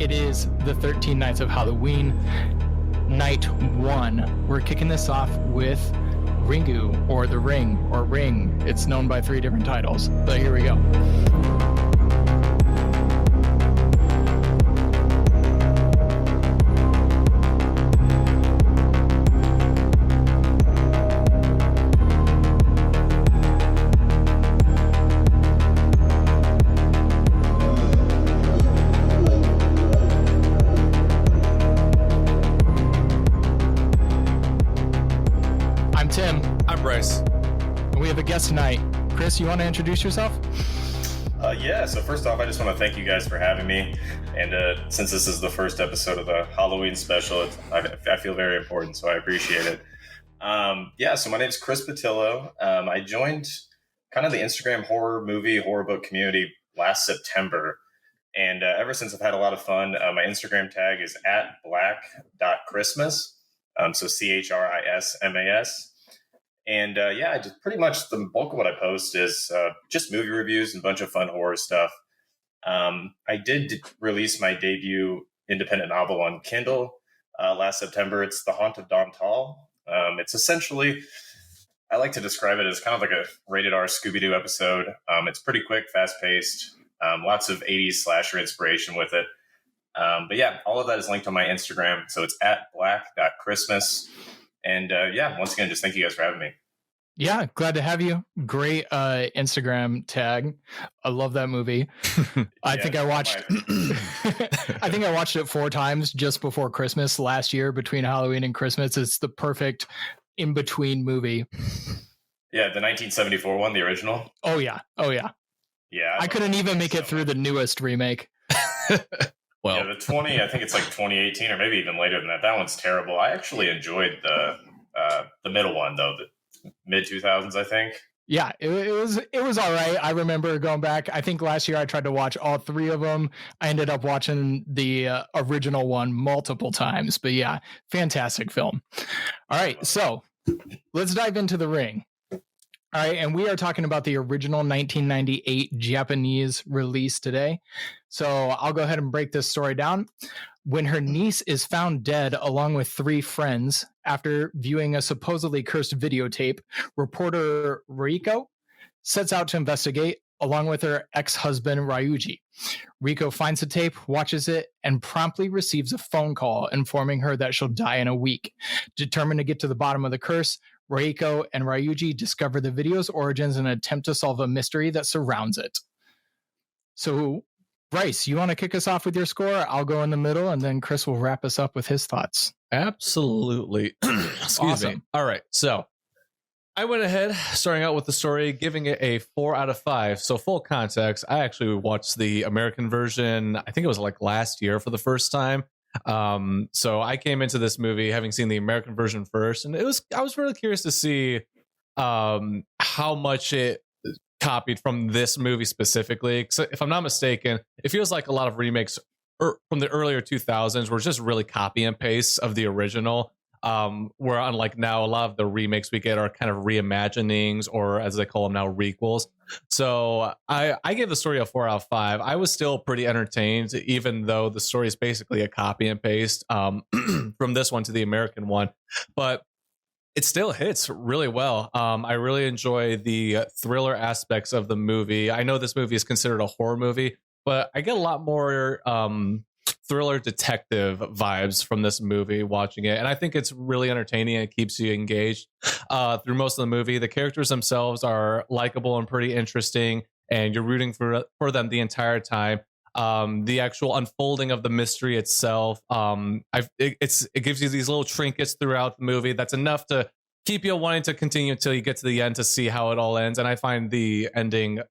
It is the 13 Nights of Halloween, night 1. We're kicking this off with Ringu, or The Ring, or Ring. It's known by 3 different titles, but here we go. We have a guest tonight. Chris, you want to introduce yourself? Yeah, so first off, I just want to thank you guys for having me. And since this is the first episode of the Halloween special, I feel very important, so I appreciate it. So my name is Chris Patillo. I joined kind of the Instagram horror book community last September. And ever since, I've had a lot of fun. My Instagram tag is @black.christmas, so CHRISMAS. And I just pretty much the bulk of what I post is just movie reviews and a bunch of fun horror stuff. I did release my debut independent novel on Kindle last September. It's The Haunt of Don Tall. It's essentially, I like to describe it as kind of like a rated R Scooby-Doo episode. It's pretty quick, fast-paced, lots of 80s slasher inspiration with it. All of that is linked on my Instagram. So it's @black.christmas. And once again, just thank you guys for having me. Yeah, glad to have you. Great Instagram tag. I love that movie. I think I watched it 4 times just before Christmas last year, between Halloween and Christmas. It's the perfect in-between movie. Yeah, the 1974 one, the original. Oh yeah. Yeah. I couldn't even make it through the newest remake. Well, the 20, I think it's like 2018 or maybe even later than that. That one's terrible. I actually enjoyed the middle one though, the mid 2000s, I think. Yeah, it was all right. I remember going back. I think last year I tried to watch all 3 of them. I ended up watching the original one multiple times. But yeah, fantastic film. All right, so let's dive into The Ring. All right, and we are talking about the original 1998 Japanese release today. So I'll go ahead and break this story down. When her niece is found dead along with 3 friends after viewing a supposedly cursed videotape, reporter Riko sets out to investigate along with her ex-husband Ryuji. Riko finds the tape, watches it, and promptly receives a phone call informing her that she'll die in a week. Determined to get to the bottom of the curse, Reiko and Ryuji discover the video's origins and attempt to solve a mystery that surrounds it. So, Bryce, you want to kick us off with your score? I'll go in the middle, and then Chris will wrap us up with his thoughts. Absolutely. Excuse Awesome. me. All right, so I went ahead, starting out with the story, giving it a 4 out of 5. So full context, I actually watched the American version, I think it was like last year for the first time. So I came into this movie having seen the American version first, and I was really curious to see how much it copied from this movie specifically. 'Cause if I'm not mistaken, it feels like a lot of remakes from the earlier 2000s were just really copy and paste of the original. Where unlike now, a lot of the remakes we get are kind of reimaginings, or as they call them now, requels. So I gave the story a 4 out of 5. I was still pretty entertained, even though the story is basically a copy and paste from this one to the American one. But it still hits really well. I really enjoy the thriller aspects of the movie. I know this movie is considered a horror movie, but I get a lot more thriller detective vibes from this movie watching it, and I think it's really entertaining. It keeps you engaged through most of the movie. The characters themselves are likable and pretty interesting, and you're rooting for them the entire time. The actual unfolding of the mystery itself, it gives you these little trinkets throughout the movie that's enough to keep you wanting to continue until you get to the end to see how it all ends. And I find the ending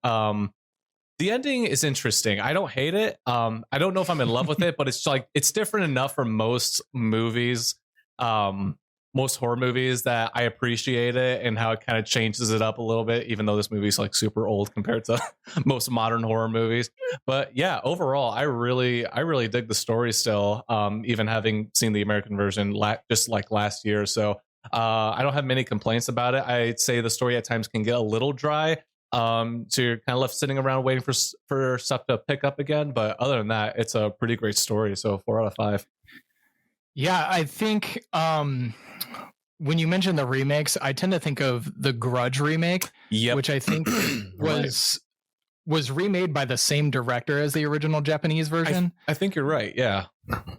is interesting. I don't hate it. I don't know if I'm in love with it, but it's different enough for most movies, most horror movies, that I appreciate it, and how it kind of changes it up a little bit, even though this movie's like super old compared to most modern horror movies. But yeah, overall, I really dig the story still, even having seen the American version just like last year. So I don't have many complaints about it. I'd say the story at times can get a little dry, So you're kind of left sitting around waiting for stuff to pick up again. But other than that, it's a pretty great story. So 4 out of 5. Yeah, I think when you mention the remakes, I tend to think of the Grudge remake, which I think was remade by the same director as the original Japanese version. I think you're right. Yeah.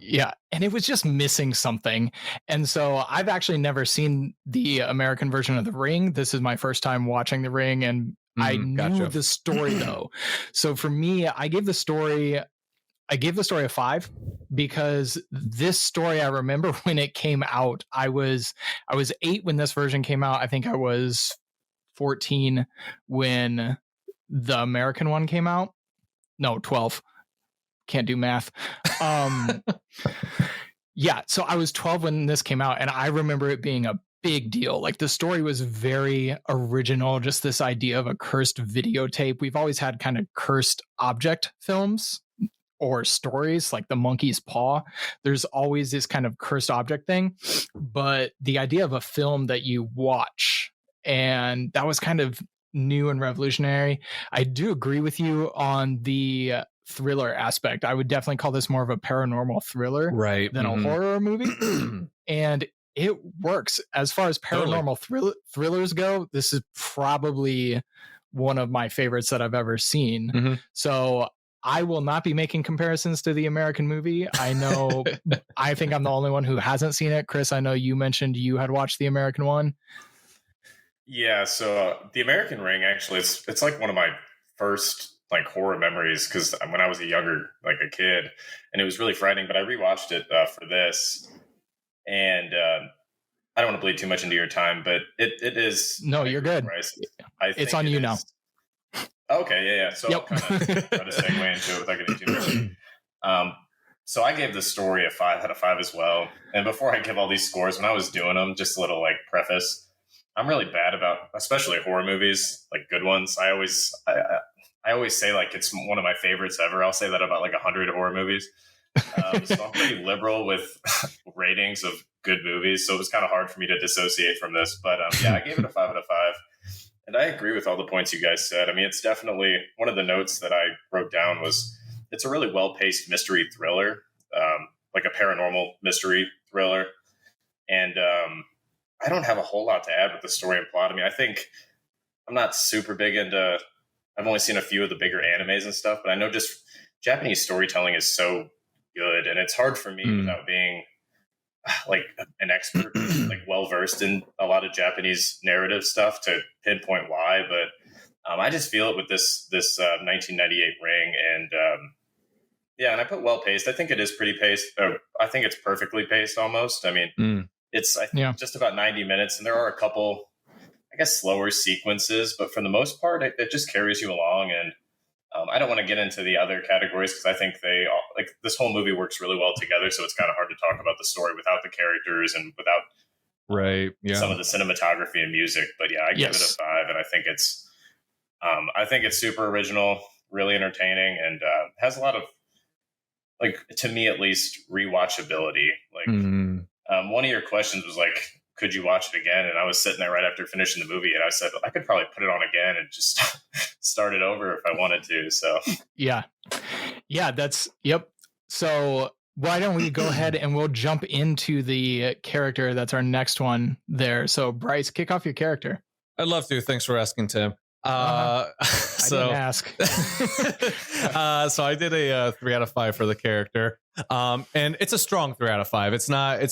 Yeah. And it was just missing something. And so I've actually never seen the American version of The Ring. This is my first time watching The Ring, and I knew the story though. So for me, I gave the story a 5 because this story, I remember when it came out, I was 8 when this version came out. I think I was 14 when the American one came out. No, 12. Can't do math. Yeah, so I was 12 when this came out, and I remember it being a big deal. Like, the story was very original, just this idea of a cursed videotape. We've always had kind of cursed object films or stories, like The Monkey's Paw. There's always this kind of cursed object thing, but the idea of a film that you watch, and that was kind of new and revolutionary. I do agree with you on the thriller aspect. I would definitely call this more of a paranormal thriller than a horror movie. And it works. As far as paranormal thrillers go, this is probably one of my favorites that I've ever seen. So I will not be making comparisons to the American movie. I know, I think I'm the only one who hasn't seen it. Chris, I know you mentioned you had watched the American one. Yeah, so the American Ring, actually, it's like one of my first like horror memories, because when I was a kid, and it was really frightening. But I rewatched it for this, and I don't want to bleed too much into your time, but it is. No, you're good. It's on you now. Okay, yeah. So I'll kind of try to segue into it without getting too much. So I gave the story a 5 out of 5 as well. And before I give all these scores, when I was doing them, just a little like preface. I'm really bad about, especially horror movies, like good ones. I always say like it's one of my favorites ever. I'll say that about like 100 horror movies. So I'm pretty liberal with ratings of good movies. So it was kind of hard for me to dissociate from this. But yeah, I gave it a 5 out of 5. And I agree with all the points you guys said. I mean, it's definitely one of the notes that I wrote down was it's a really well-paced mystery thriller, like a paranormal mystery thriller. And I don't have a whole lot to add with the story and plot. I mean, I think I'm not super big into, I've only seen a few of the bigger animes and stuff, but I know just Japanese storytelling is so good. And it's hard for me without being like an expert, like well-versed in a lot of Japanese narrative stuff to pinpoint why. But I just feel it with this 1998 Ring. And yeah, and I put well-paced. I think it is pretty paced. I think it's perfectly paced almost. I mean, it's just about 90 minutes, and there are a couple, I guess, slower sequences, but for the most part, it just carries you along. And I don't want to get into the other categories because I think they all, like, this whole movie works really well together. So it's kind of hard to talk about the story without the characters and without some of the cinematography and music. But yeah, I give it a 5, and I think it's super original, really entertaining, and has a lot of, like, to me at least, rewatchability. Like. One of your questions was like, could you watch it again? And I was sitting there right after finishing the movie, and I said, I could probably put it on again and just start it over if I wanted to. So yeah, yep. So why don't we go ahead and we'll jump into the character that's our next one there. So Bryce, kick off your character. I'd love to. Thanks for asking, Tim. I didn't ask. So I did a 3 out of 5 for the character. And it's a strong 3 out of 5. It's not in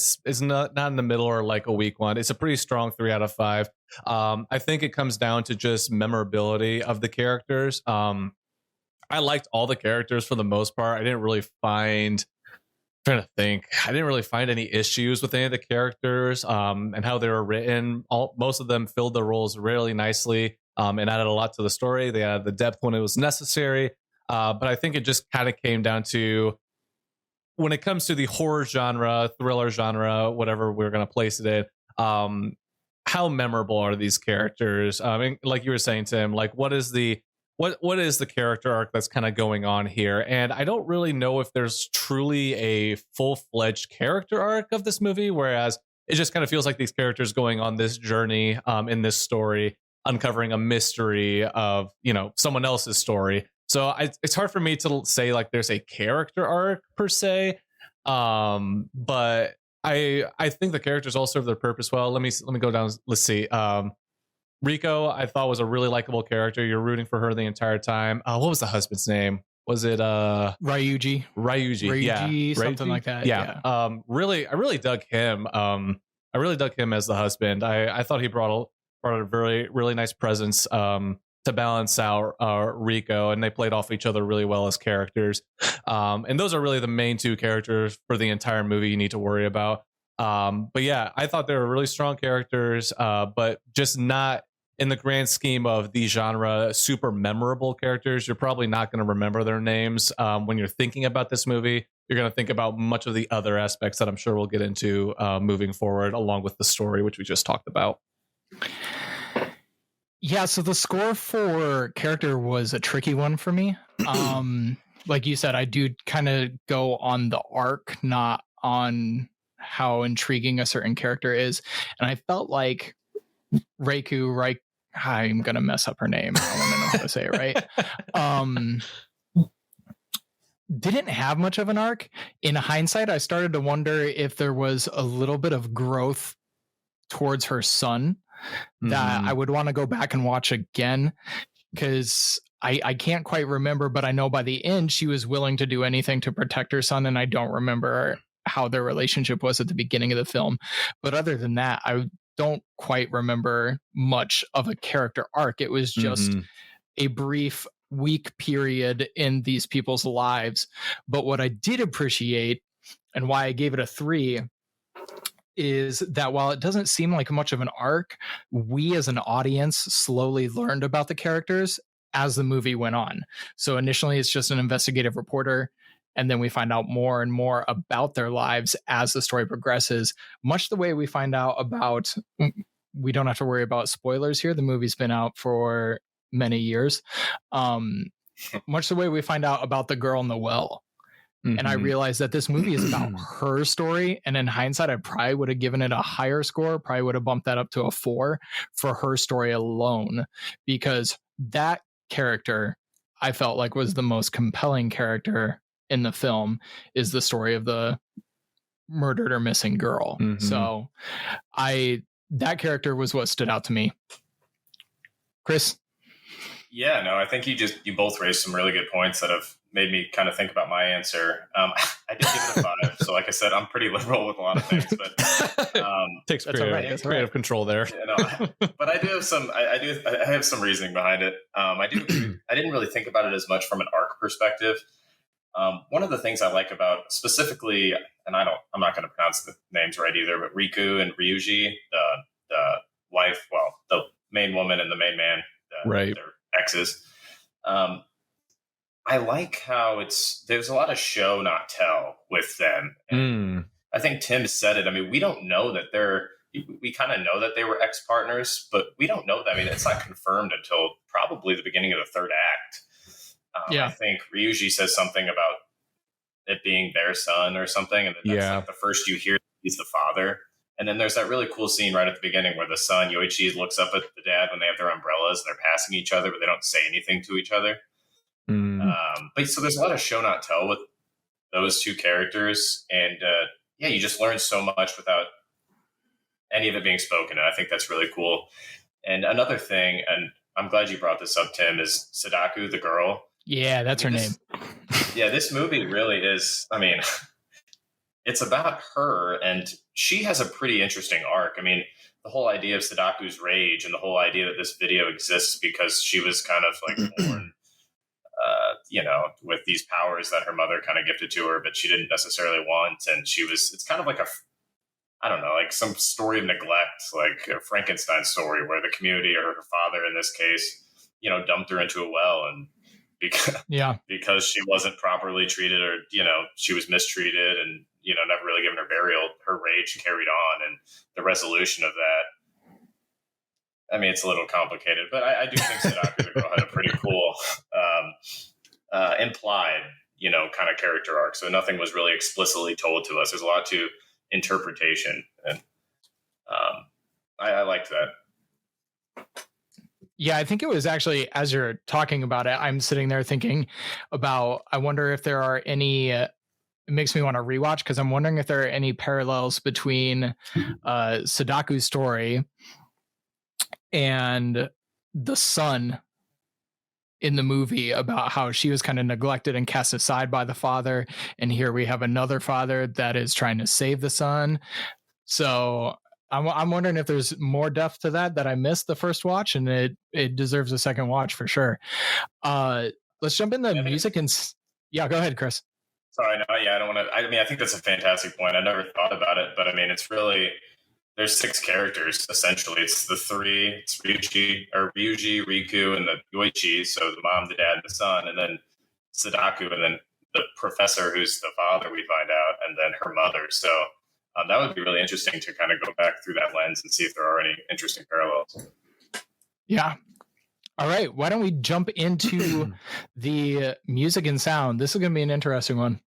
the middle or like a weak one. It's a pretty strong 3 out of 5. I think it comes down to just memorability of the characters. I liked all the characters for the most part. I didn't really find any issues with any of the characters, and how they were written. Most of them filled the roles really nicely, and added a lot to the story. They added the depth when it was necessary. But I think it just kind of came down to, when it comes to the horror genre, thriller genre, whatever we're going to place it in, how memorable are these characters? And like you were saying, Tim, like what is the character arc that's kind of going on here? And I don't really know if there's truly a full-fledged character arc of this movie, whereas it just kind of feels like these characters going on this journey in this story. uncovering a mystery of, someone else's story. So it's hard for me to say like there's a character arc per se, but I think the characters all serve their purpose well. Let me go down. Let's see. Rico, I thought was a really likable character. You're rooting for her the entire time. What was the husband's name? Was it Ryuji, yeah, something like that? Yeah. I really dug him. I really dug him as the husband. I thought he brought a very, really nice presence to balance out Rico, and they played off each other really well as characters. And those are really the main two characters for the entire movie you need to worry about. But yeah, I thought they were really strong characters, but just not in the grand scheme of the genre, super memorable characters. You're probably not going to remember their names when you're thinking about this movie. You're going to think about much of the other aspects that I'm sure we'll get into moving forward, along with the story, which we just talked about. Yeah, so the score for character was a tricky one for me. Like you said, I do kind of go on the arc, not on how intriguing a certain character is. And I felt like Reiku, I'm going to mess up her name. I want to know how to say it right. Didn't have much of an arc. In hindsight, I started to wonder if there was a little bit of growth towards her son that I would want to go back and watch again, because I can't quite remember, but I know by the end she was willing to do anything to protect her son, and I don't remember how their relationship was at the beginning of the film. But other than that, I don't quite remember much of a character arc. It was just a brief week period in these people's lives. But what I did appreciate, and why I gave it a 3, is that while it doesn't seem like much of an arc, we as an audience slowly learned about the characters as the movie went on. So initially it's just an investigative reporter, and then we find out more and more about their lives as the story progresses, much the way we find out about, we don't have to worry about spoilers here, the movie's been out for many years, much the way we find out about the girl in the well. And I realized that this movie is about her story. And in hindsight, I probably would have given it a higher score, probably would have bumped that up to a 4 for her story alone, because that character I felt like was the most compelling character in the film, is the story of the murdered or missing girl. So that character was what stood out to me. Chris? Yeah, no, I think you both raised some really good points that have made me kind of think about my answer. I did give it a 5. So like I said, I'm pretty liberal with a lot of things, but takes creative control there. But I do have I have some reasoning behind it. I didn't really think about it as much from an arc perspective. One of the things I like about specifically, and I'm not going to pronounce the names right either, but Riku and Ryuji, the wife, the main woman and the main man, right, their exes. I like how there's a lot of show not tell with them. And I think Tim said it. I mean, we don't know that we kind of know that they were ex-partners, but we don't know that. I mean, it's not confirmed until probably the beginning of the third act. I think Ryuji says something about it being their son or something. And then that's like the first you hear he's the father. And then there's that really cool scene right at the beginning where the son, Yoichi, looks up at the dad when they have their umbrellas and they're passing each other, but they don't say anything to each other. But so there's a lot of show not tell with those two characters. And you just learn so much without any of it being spoken. And I think that's really cool. And another thing, and I'm glad you brought this up, Tim, is Sadako, the girl. Yeah, that's her name. Yeah, this movie really is, I mean, it's about her, and she has a pretty interesting arc. I mean, the whole idea of Sadako's rage and the whole idea that this video exists because she was kind of like born, with these powers that her mother kind of gifted to her, but she didn't necessarily want. And it's kind of like like some story of neglect, like a Frankenstein story where the community, or her father in this case, dumped her into a well, and because she wasn't properly treated, or she was mistreated and never really given her burial, her rage carried on, and the resolution of that, I mean, it's a little complicated, but I do think Sadako the girl had a pretty cool implied kind of character arc. So nothing was really explicitly told to us. There's a lot to interpretation, and I liked that. Yeah, I think it was actually, as you're talking about it, I'm sitting there thinking about, I wonder if there are any, it makes me want to rewatch because I'm wondering if there are any parallels between Sadaku's story and the son in the movie, about how she was kind of neglected and cast aside by the father. And here we have another father that is trying to save the son. So I'm wondering if there's more depth to that I missed the first watch, and it deserves a second watch for sure. Let's jump into music and yeah, go ahead, Chris. Sorry, no, yeah, I don't want to. I mean, I think that's a fantastic point. I never thought about it, but I mean, it's really, there's 6 characters essentially. It's the 3. It's Ryuji, Riku, and the Yoichi. So the mom, the dad, the son, and then Sadaku, and then the professor, who's the father. We find out, and then her mother. So that would be really interesting to kind of go back through that lens and see if there are any interesting parallels. Yeah. All right. Why don't we jump into the music and sound? This is going to be an interesting one.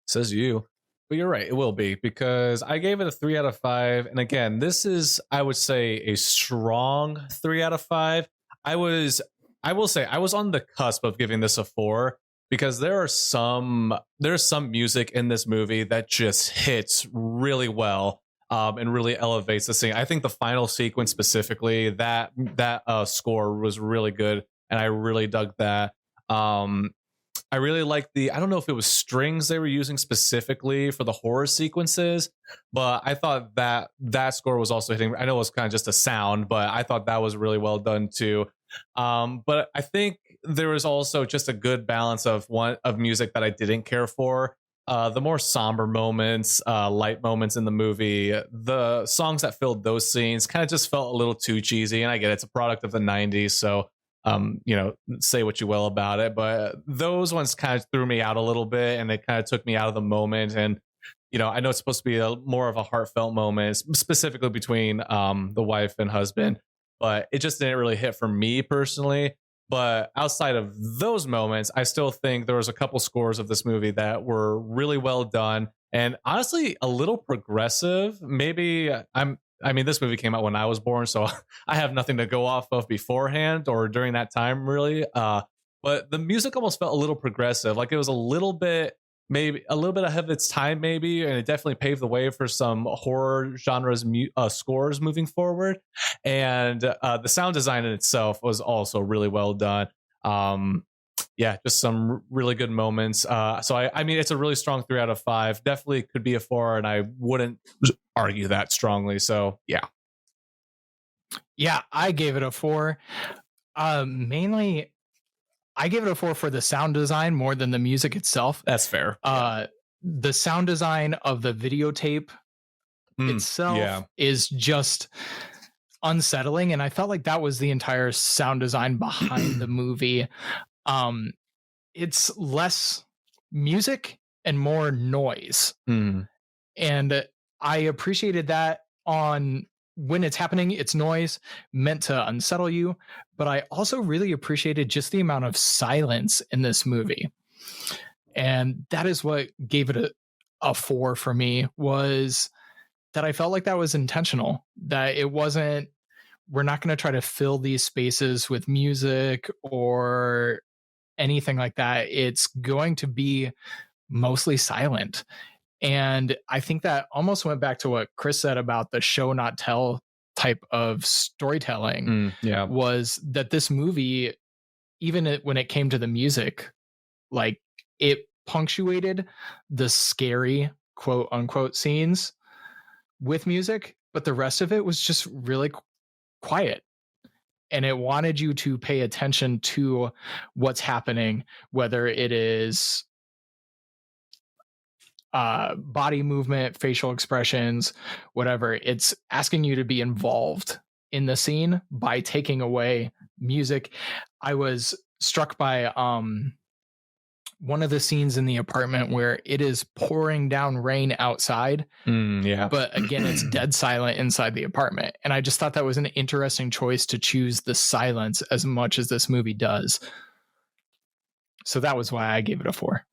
Says you. But you're right, it will be, because I gave it a 3 out of 5. And again, this is, I would say, a strong 3 out of 5. I will say I was on the cusp of giving this a 4, because there's some music in this movie that just hits really well, and really elevates the scene. I think the final sequence specifically, that score was really good, and I really dug that. I really like I don't know if it was strings they were using specifically for the horror sequences, but I thought that score was also hitting. I know it was kind of just a sound, but I thought that was really well done too. But I think there was also just a good balance of music that I didn't care for. The more somber moments, light moments in the movie, the songs that filled those scenes kind of just felt a little too cheesy. And I get it's a product of the 90s, so say what you will about it, but those ones kind of threw me out a little bit, and it kind of took me out of the moment. And I know it's supposed to be more of a heartfelt moment, specifically between the wife and husband, but it just didn't really hit for me personally. But outside of those moments, I still think there was a couple scores of this movie that were really well done, and honestly a little progressive. This movie came out when I was born, so I have nothing to go off of beforehand or during that time, really. But the music almost felt a little progressive, like it was a little bit ahead of its time, maybe, and it definitely paved the way for some horror genres scores moving forward. And the sound design in itself was also really well done. Just some really good moments. So I mean, it's a really strong 3 out of 5. Definitely could be a 4, and I wouldn't argue that strongly. So yeah, I gave it a 4. Mainly, I gave it a 4 for the sound design more than the music itself. That's fair. The sound design of the videotape itself is just unsettling, and I felt like that was the entire sound design behind the movie. It's less music and more noise. And I appreciated that. On when it's happening, it's noise meant to unsettle you, but I also really appreciated just the amount of silence in this movie. And that is what gave it a 4 for me, was that I felt like that was intentional, that it wasn't, we're not going to try to fill these spaces with music or anything like that. It's going to be mostly silent. And I think that almost went back to what Chris said about the show not tell type of storytelling. Was that this movie, even when it came to the music, like, it punctuated the scary quote unquote scenes with music, but the rest of it was just really quiet. And it wanted you to pay attention to what's happening, whether it is body movement, facial expressions, whatever. It's asking you to be involved in the scene by taking away music. I was struck by one of the scenes in the apartment where it is pouring down rain outside. But again, it's dead silent inside the apartment. And I just thought that was an interesting choice to choose the silence as much as this movie does. So that was why I gave it a 4.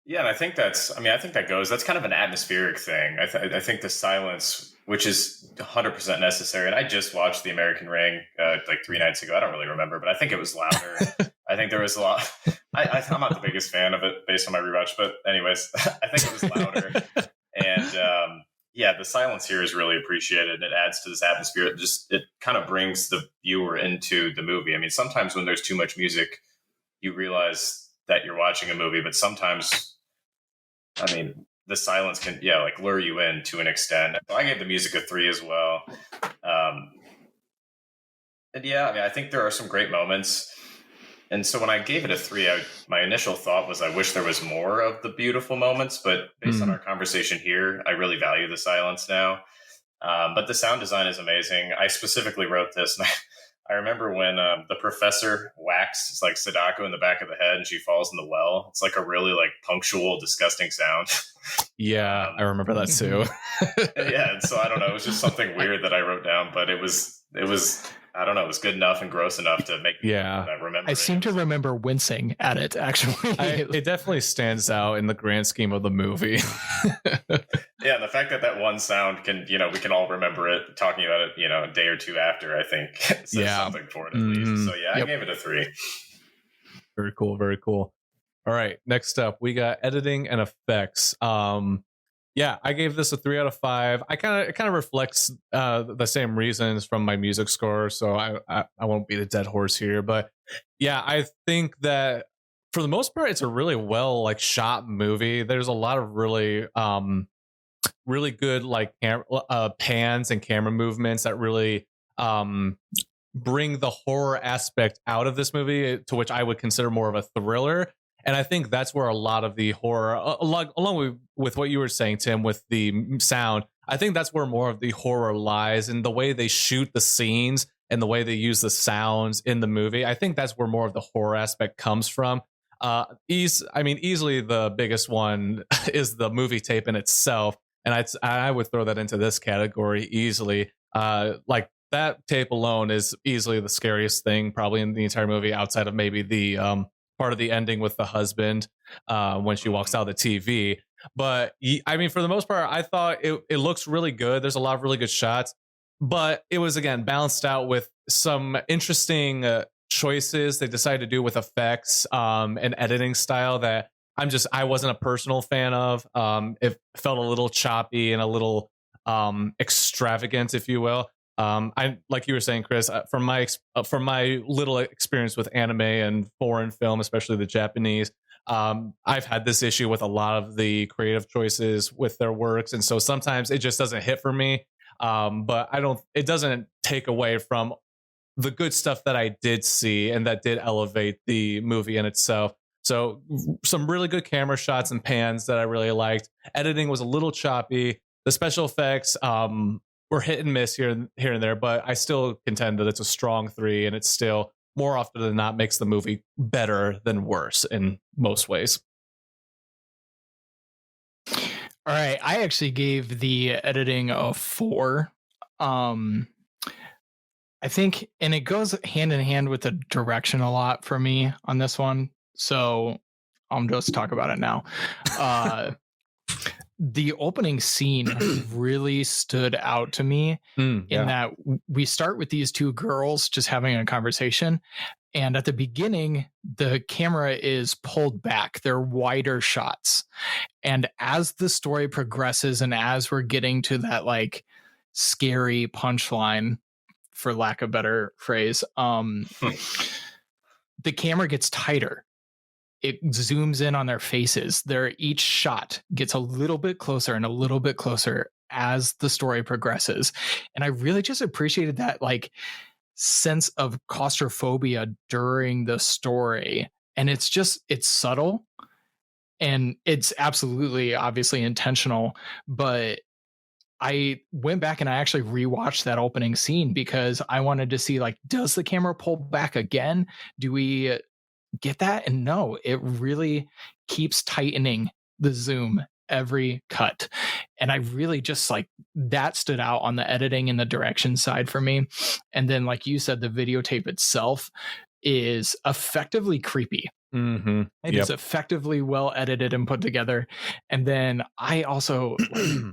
Yeah, and I think that goes. That's kind of an atmospheric thing. I think the silence which is 100% necessary. And I just watched The American Ring like 3 nights ago. I don't really remember, but I think it was louder. I think there was a lot. I'm not the biggest fan of it based on my rewatch, but anyways, I think it was louder. And the silence here is really appreciated. It adds to this atmosphere. It kind of brings the viewer into the movie. I mean, sometimes when there's too much music, you realize that you're watching a movie, but sometimes, I mean, the silence can, like lure you in to an extent. I gave the music a 3 as well. And yeah, I mean, I think there are some great moments. And so when I gave it a 3, my initial thought was I wish there was more of the beautiful moments, but based on our conversation here, I really value the silence now. But the sound design is amazing. I specifically wrote this, and I remember when the professor whacks like Sadako in the back of the head and she falls in the well. It's like a really like punctual, disgusting sound. Yeah, I remember that too. Yeah, and so I don't know. It was just something weird that I wrote down, but it was I don't know. It was good enough and gross enough to make me remember. I seem to remember wincing at it. Actually, it definitely stands out in the grand scheme of the movie. Yeah, and the fact that one sound can, we can all remember it, talking about it, a day or two after, I think says something for it at least. So yeah, I gave it a 3. Very cool. Very cool. All right. Next up, we got editing and effects. I gave this a 3 out of 5. It kind of reflects the same reasons from my music score, so I won't beat a dead horse here. But yeah, I think that for the most part, it's a really well shot movie. There's a lot of really good pans and camera movements that really bring the horror aspect out of this movie, to which I would consider more of a thriller. And I think that's where a lot of the horror, along with what you were saying, Tim, with the sound, I think that's where more of the horror lies in the way they shoot the scenes and the way they use the sounds in the movie. I think that's where more of the horror aspect comes from. Easily the biggest one is the movie tape in itself. And I would throw that into this category easily. That tape alone is easily the scariest thing probably in the entire movie, outside of maybe the part of the ending with the husband when she walks out of the TV. But I mean, for the most part, I thought it looks really good. There's a lot of really good shots, but it was, again, balanced out with some interesting choices they decided to do with effects and editing style that I wasn't a personal fan of. It felt a little choppy and a little extravagant, if you will. I, like you were saying, Chris, from my little experience with anime and foreign film, especially the Japanese, I've had this issue with a lot of the creative choices with their works, and so sometimes it just doesn't hit for me. But it doesn't take away from the good stuff that I did see and that did elevate the movie in itself. So some really good camera shots and pans that I really liked. Editing was a little choppy. The special effects were hit and miss here and there, but I still contend that it's a strong 3, and it's still, more often than not, makes the movie better than worse in most ways. All right, I actually gave the editing a 4. I think, and it goes hand in hand with the direction a lot for me on this one. So I'm just talk about it now. The opening scene really stood out to me in that we start with these two girls just having a conversation. And at the beginning, the camera is pulled back. They're wider shots. And as the story progresses and as we're getting to that scary punchline, for lack of a better phrase, the camera gets tighter. It zooms in on their faces. Each shot gets a little bit closer and a little bit closer as the story progresses. And I really just appreciated that sense of claustrophobia during the story. And it's subtle and it's absolutely obviously intentional, but I went back and I actually rewatched that opening scene because I wanted to see does the camera pull back again? Do we get that? And no, it really keeps tightening the zoom every cut. And I really just that stood out on the editing and the direction side for me. And then, like you said, the videotape itself is effectively creepy. Mm-hmm. It is effectively well edited and put together. And then I also,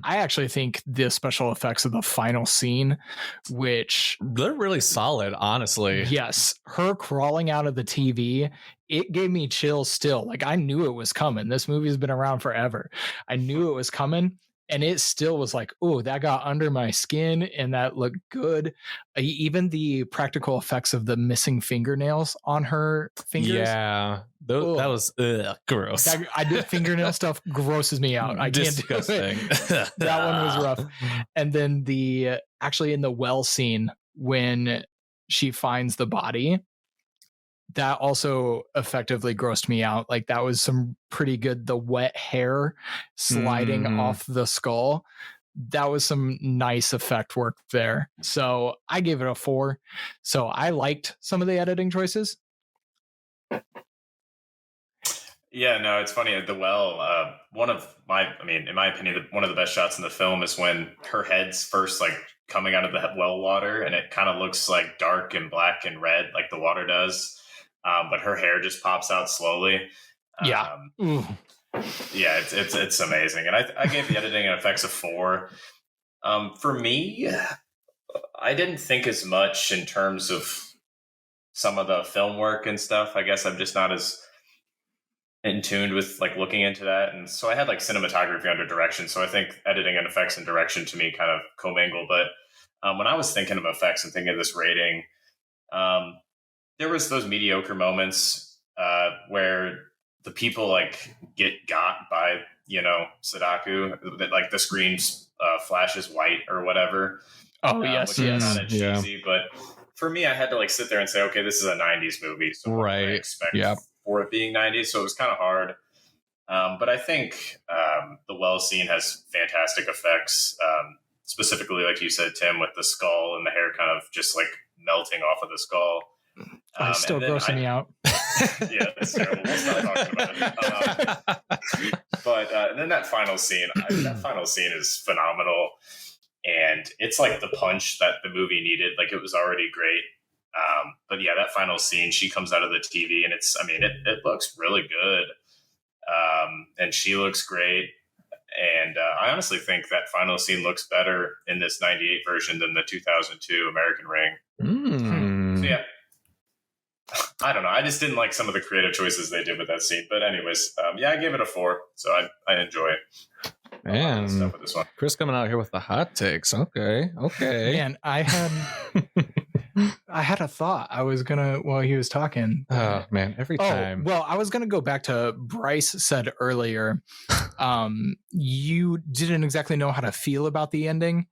I actually think the special effects of the final scene, which they're really solid, honestly. Yes, her crawling out of the TV, it gave me chills still. Like I knew it was coming. This movie's been around forever. I knew it was coming. And it still was like, oh, that got under my skin and that looked good. Even the practical effects of the missing fingernails on her fingers. Yeah, that was gross. I did fingernail stuff grosses me out. I Disgusting. can't do it. That one was rough. And then actually in the well scene when she finds the body, that also effectively grossed me out. Like that was some pretty good, the wet hair sliding off the skull. That was some nice effect work there. So I gave it a 4. So I liked some of the editing choices. Yeah, no, it's funny. The well, in my opinion, one of the best shots in the film is when her head's first like coming out of the well water, and it kind of looks like dark and black and red, like the water does. But her hair just pops out slowly. Yeah, yeah, it's amazing, and I gave the editing and effects a 4. For me, I didn't think as much in terms of some of the film work and stuff. I guess I'm just not as in tune with like looking into that, and so I had like cinematography under direction. So I think editing and effects and direction to me kind of commingle. But when I was thinking of effects and thinking of this rating, there was those mediocre moments where the people like got by, Sadako, that like the screen flashes white or whatever. Oh yes, which yes, is kind of cheesy. But for me, I had to like sit there and say, okay, this is a '90s movie, so what do I expect for it being '90s? So it was kind of hard. But I think the well scene has fantastic effects. Specifically, like you said, Tim, with the skull and the hair kind of just like melting off of the skull. It's still grossing me out. Yeah, it's terrible. We'll stop talking about it. But and then that final scene, that final scene is phenomenal. And it's like the punch that the movie needed. Like it was already great. But yeah, that final scene, she comes out of the TV and it looks really good. And she looks great. And I honestly think that final scene looks better in this 98 version than the 2002 American Ring. So yeah, I don't know. I just didn't like some of the creative choices they did with that scene. But anyways, yeah, I gave it a 4. So I enjoy it. Man, stuff with this one. Chris coming out here with the hot takes. Okay. Man, I had a thought I was gonna while he was talking. Oh man, every time. Well, I was gonna go back to Bryce said earlier. You didn't exactly know how to feel about the ending,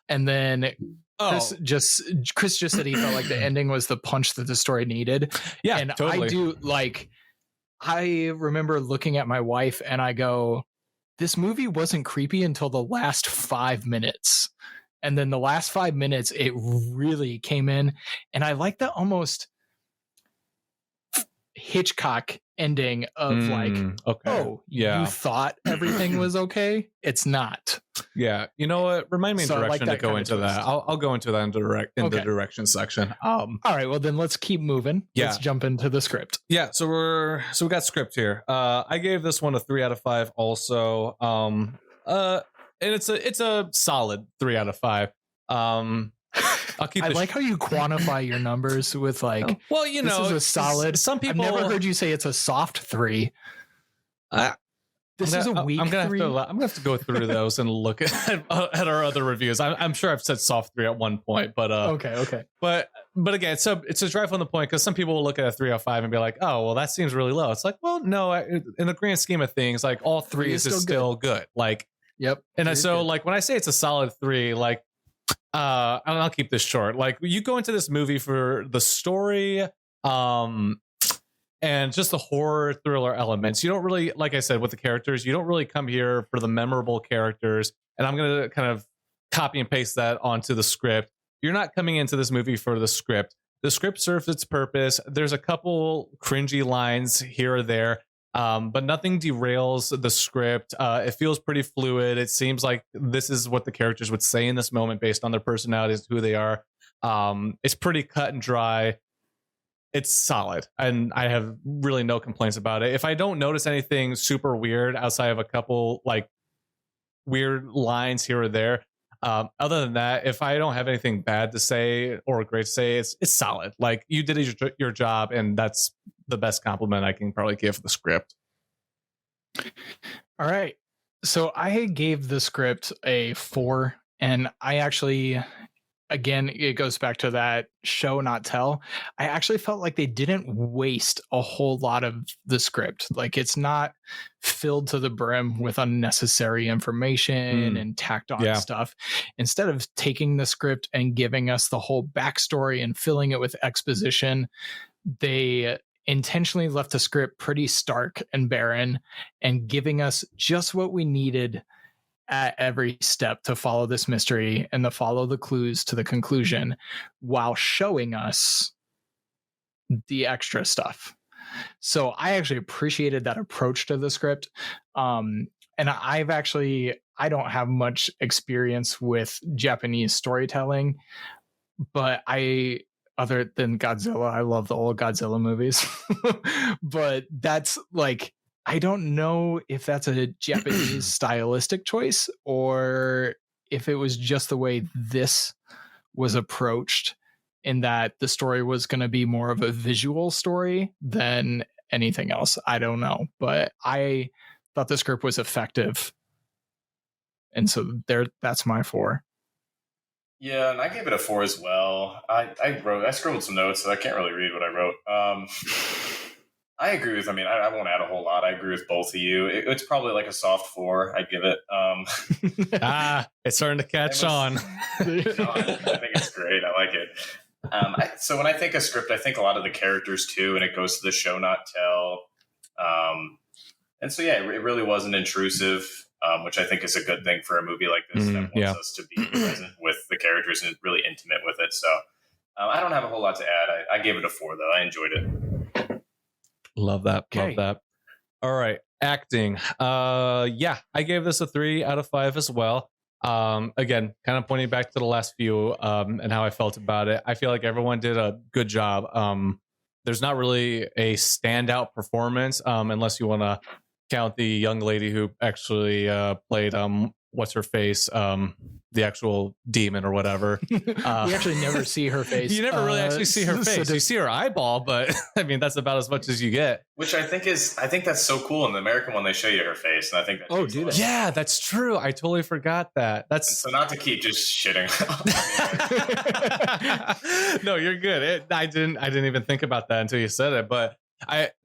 and then Chris just said he felt like the ending was the punch that the story needed. Yeah, and totally. I do like. I remember looking at my wife and I go, this movie wasn't creepy until the last 5 minutes. And then the last 5 minutes, it really came in. And I like the almost Hitchcock ending of you thought everything was okay. It's not. Yeah. You know what? Remind me in direction to go into that. I'll go into that in the direction section. All right. Well, then let's keep moving. Yeah. Let's jump into the script. Yeah. So we got script here. I gave this one a 3 out of 5 also. And it's a solid 3 out of 5. I'll keep. I like how you quantify your numbers with like. Well, this is a solid. Some people. I've never heard you say it's a soft 3. This is a weak 3. I'm gonna have to go through those and look at our other reviews. I'm sure I've said soft 3 at one point, but okay. But again, so it's a drive on the point because some people will look at a 3 out of 5 and be like, oh, well, that seems really low. It's like, well, no, in the grand scheme of things, like all 3 is still good. Like, yep. And so, like, when I say it's a solid 3, like. I'll keep this short. Like you go into this movie for the story, and just the horror thriller elements. You don't really, like I said, with the characters, you don't really come here for the memorable characters. And I'm going to kind of copy and paste that onto the script. You're not coming into this movie for the script. The script serves its purpose. There's a couple cringy lines here or there. But nothing derails the script. It feels pretty fluid. It seems like this is what the characters would say in this moment based on their personalities, who they are. It's pretty cut and dry. it's solid, and I have really no complaints about it. If I don't notice anything super weird outside of a couple like weird lines here or there, other than that, if I don't have anything bad to say or great to say, it's solid. Like, you did your job, and that's the best compliment I can probably give the script. All right. So I gave the script a 4, and I actually, again, it goes back to that show, not tell. I actually felt like they didn't waste a whole lot of the script. Like, it's not filled to the brim with unnecessary information and tacked on stuff. Instead of taking the script and giving us the whole backstory and filling it with exposition, they intentionally left the script pretty stark and barren and giving us just what we needed at every step to follow this mystery and to follow the clues to the conclusion, while showing us the extra stuff. So I actually appreciated that approach to the script. And I don't have much experience with Japanese storytelling, but other than Godzilla, I love the old Godzilla movies. But that's like, I don't know if that's a Japanese stylistic choice or if it was just the way this was approached, in that the story was going to be more of a visual story than anything else. I don't know, but I thought the script was effective. And so that's my 4. Yeah, and I gave it a 4 as well. I scribbled some notes, so I can't really read what I wrote. I agree with, I won't add a whole lot. I agree with both of you. It's probably like a soft 4. I'd give it. It's starting to catch on. I think it's great. I like it. So when I think of script, I think a lot of the characters too, and it goes to the show, not tell. And so, yeah, it really wasn't intrusive, which I think is a good thing for a movie like this that wants us to be present with the characters and really intimate with it. So I don't have a whole lot to add. I gave it a 4, though. I enjoyed it. Love that. Okay. Love that. All right. Acting. I gave this a 3 out of 5 as well. Again, kind of pointing back to the last few and how I felt about it. I feel like everyone did a good job. There's not really a standout performance unless you want to count the young lady who actually played what's her face, the actual demon or whatever. We actually never see her face. You never really actually see her face. You see her eyeball, but I mean, that's about as much as you get. Which I think that's so cool. In the American one, they show you her face, and I think that do that? Yeah, that's true. I totally forgot that. And so not to keep just shitting. No, you're good. I didn't even think about that until you said it, but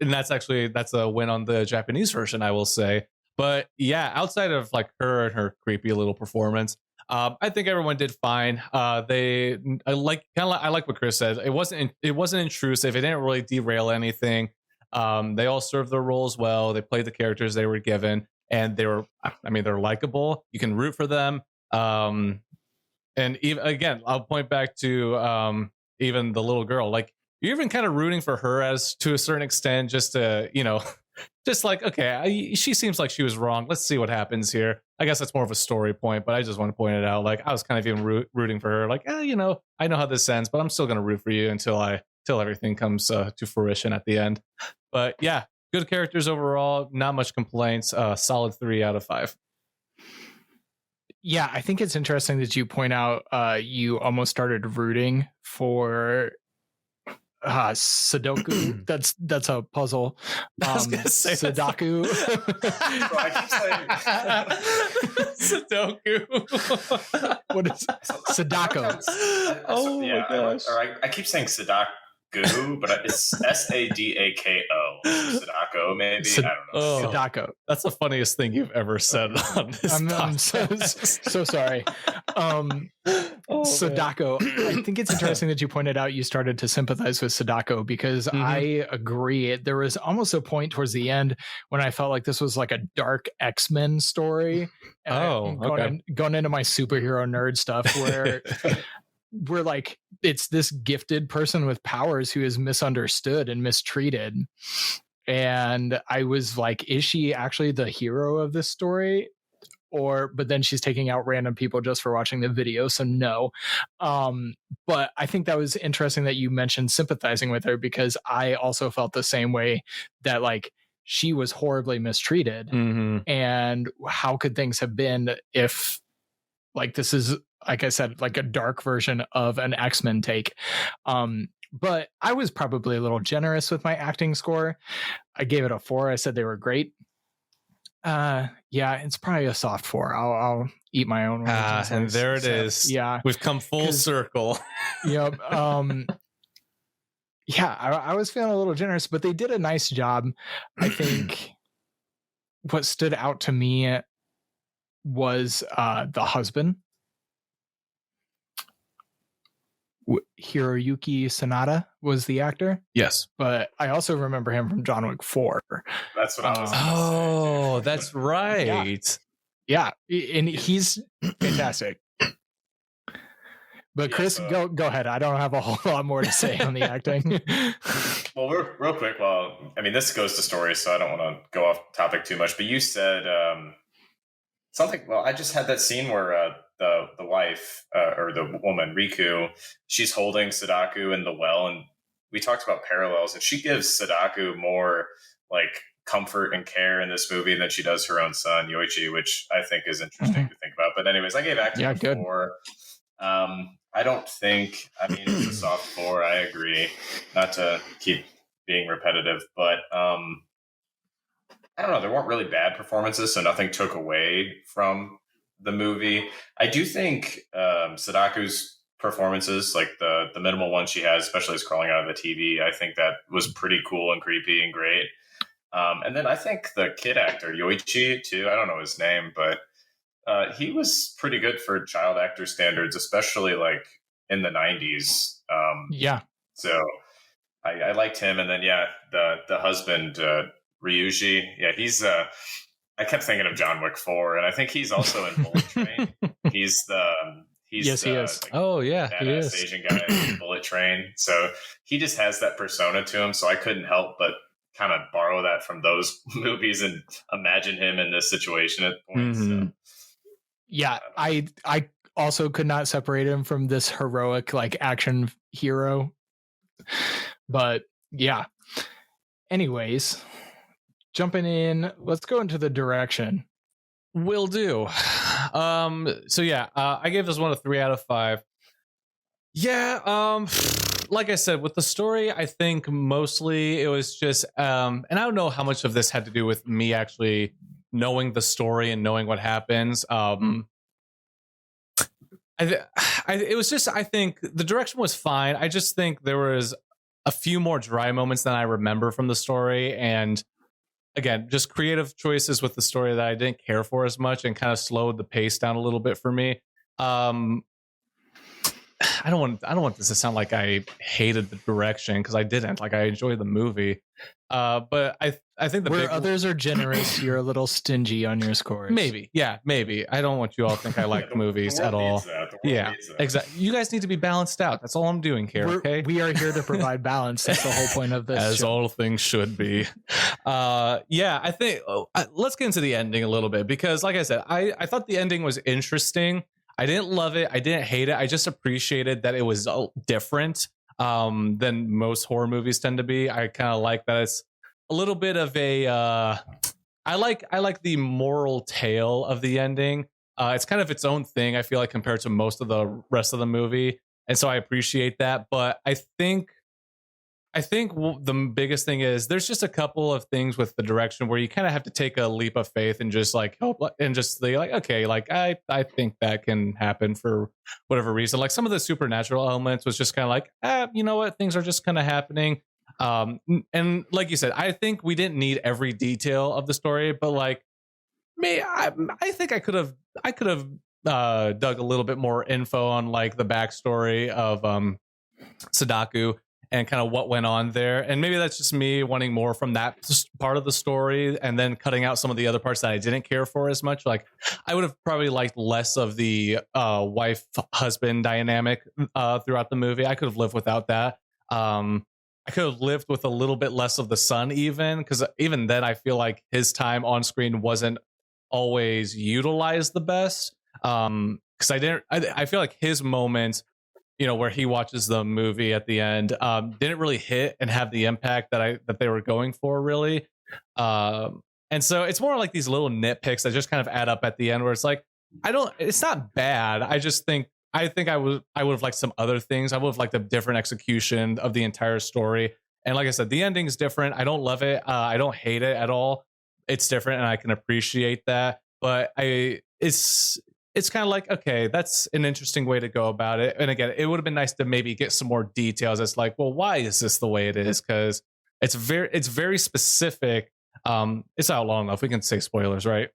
that's a win on the Japanese version, I will say. But yeah, outside of like her and her creepy little performance, I think everyone did fine. I like what Chris said. It wasn't intrusive. It didn't really derail anything. They all served their roles well. They played the characters they were given, and they're likable. You can root for them. And even again, I'll point back to even the little girl. Like, you're even kind of rooting for her as to a certain extent, just to, just like, okay, she seems like she was wrong. Let's see what happens here. I guess that's more of a story point, but I just want to point it out. Like, I was kind of even rooting for her. Like, I know how this ends, but I'm still going to root for you until everything comes to fruition at the end. But yeah, good characters overall. Not much complaints. Solid 3 out of 5. Yeah, I think it's interesting that you point out you almost started rooting for Sudoku. That's a puzzle. I was gonna say Sudoku. Sudoku. What is Sadako? Oh my gosh! I keep saying Sudoku, but it's Sadako. Sadako, maybe. I don't know. Sadako. That's the funniest thing you've ever said on this podcast. I'm so sorry. Sadako. I think it's interesting that you pointed out you started to sympathize with Sadako, because I agree. There was almost a point towards the end when I felt like this was like a dark X-Men story. Going into my superhero nerd stuff where we're like, it's this gifted person with powers who is misunderstood and mistreated. And I was like, is she actually the hero of this story? but then she's taking out random people just for watching the video, so no. But I think that was interesting that you mentioned sympathizing with her, because I also felt the same way, that like she was horribly mistreated. And how could things have been if, like, this is, like I said, like a dark version of an X-Men take. But I was probably a little generous with my acting score. I gave it a 4. I said they were great. Yeah, it's probably a soft 4. I'll eat my own words. And there it is. Yeah, we've come full circle. Yep. Yeah, I was feeling a little generous, but they did a nice job. I think what stood out to me was the husband, Hiroyuki Sanada was the actor. Yes, but I also remember him from John Wick 4. That's what I was. Oh, that's right. Yeah, and he's fantastic. But Chris, go ahead. I don't have a whole lot more to say on the acting. Well, real quick. Well, I mean, this goes to story, so I don't want to go off topic too much. But you said something. Well, I just had that scene where the wife or the woman Riku, she's holding Sadako in the well, and we talked about parallels, and she gives Sadako more like comfort and care in this movie than she does her own son Yoichi, which I think is interesting to think about. But anyways, I gave acting a 4. I don't think, I mean, it's a soft 4. I agree. Not to keep being repetitive, but I don't know. There weren't really bad performances, so nothing took away from the movie. I do think Sadako's performances, like the minimal one she has, especially as crawling out of the TV, I think that was pretty cool and creepy and great. And then I think the kid actor, Yoichi, too, I don't know his name, but he was pretty good for child actor standards, especially like in the 90s. Yeah. So I liked him. And then, the husband, Ryuji. Yeah, he's I kept thinking of John Wick 4, and I think he's also in Bullet Train. He's he is. Like, he is Asian guy in Bullet Train. So he just has that persona to him. So I couldn't help but kind of borrow that from those movies and imagine him in this situation at points. So. Yeah, I also could not separate him from this heroic like action hero. But yeah. Anyways, jumping in, let's go into the direction. Will do. So yeah, I gave this one a 3 out of 5. Yeah, like I said, with the story, I think mostly it was just and I don't know how much of this had to do with me actually knowing the story and knowing what happens. It was just, I think the direction was fine. I just think there was a few more dry moments than I remember from the story. And again, just creative choices with the story that I didn't care for as much and kind of slowed the pace down a little bit for me. I don't want this to sound like I hated the direction, because I didn't. Like, I enjoyed the movie. But I think where others are generous, you're a little stingy on your scores. Maybe. Yeah, maybe. I don't want you all to think I like movies at all. Yeah, exactly. You guys need to be balanced out. That's all I'm doing here, okay? We are here to provide balance. That's the whole point of this As show. All things should be. Yeah, I think let's get into the ending a little bit, because like I said, I thought the ending was interesting. I didn't love it. I didn't hate it. I just appreciated that it was different than most horror movies tend to be. I kind of like that it's a little bit of a I like the moral tale of the ending. It's kind of its own thing, I feel like, compared to most of the rest of the movie, and so I appreciate that. But I think the biggest thing is there's just a couple of things with the direction where you kind of have to take a leap of faith and just like hope and just be like, okay, like I think that can happen for whatever reason. Like some of the supernatural elements was just kind of like, you know what, things are just kind of happening. And like you said, I think we didn't need every detail of the story, but like I think I could have dug a little bit more info on like the backstory of Sadako and kind of what went on there. And maybe that's just me wanting more from that part of the story and then cutting out some of the other parts that I didn't care for as much. Like I would have probably liked less of the wife-husband dynamic throughout the movie. I could have lived without that. I could have lived with a little bit less of the son even, because even then I feel like his time on screen wasn't always utilized the best. Because I feel like his moment, where he watches the movie at the end, didn't really hit and have the impact that they were going for, really. And so it's more like these little nitpicks that just kind of add up at the end, where it's like, it's not bad. I think I would have liked some other things. I would have liked a different execution of the entire story. And like I said, the ending's different. I don't love it. I don't hate it at all. It's different, and I can appreciate that. But it's kind of like, okay, that's an interesting way to go about it. And again, it would have been nice to maybe get some more details. It's like, well, why is this the way it is? Because it's very specific. It's out long enough. We can say spoilers, right?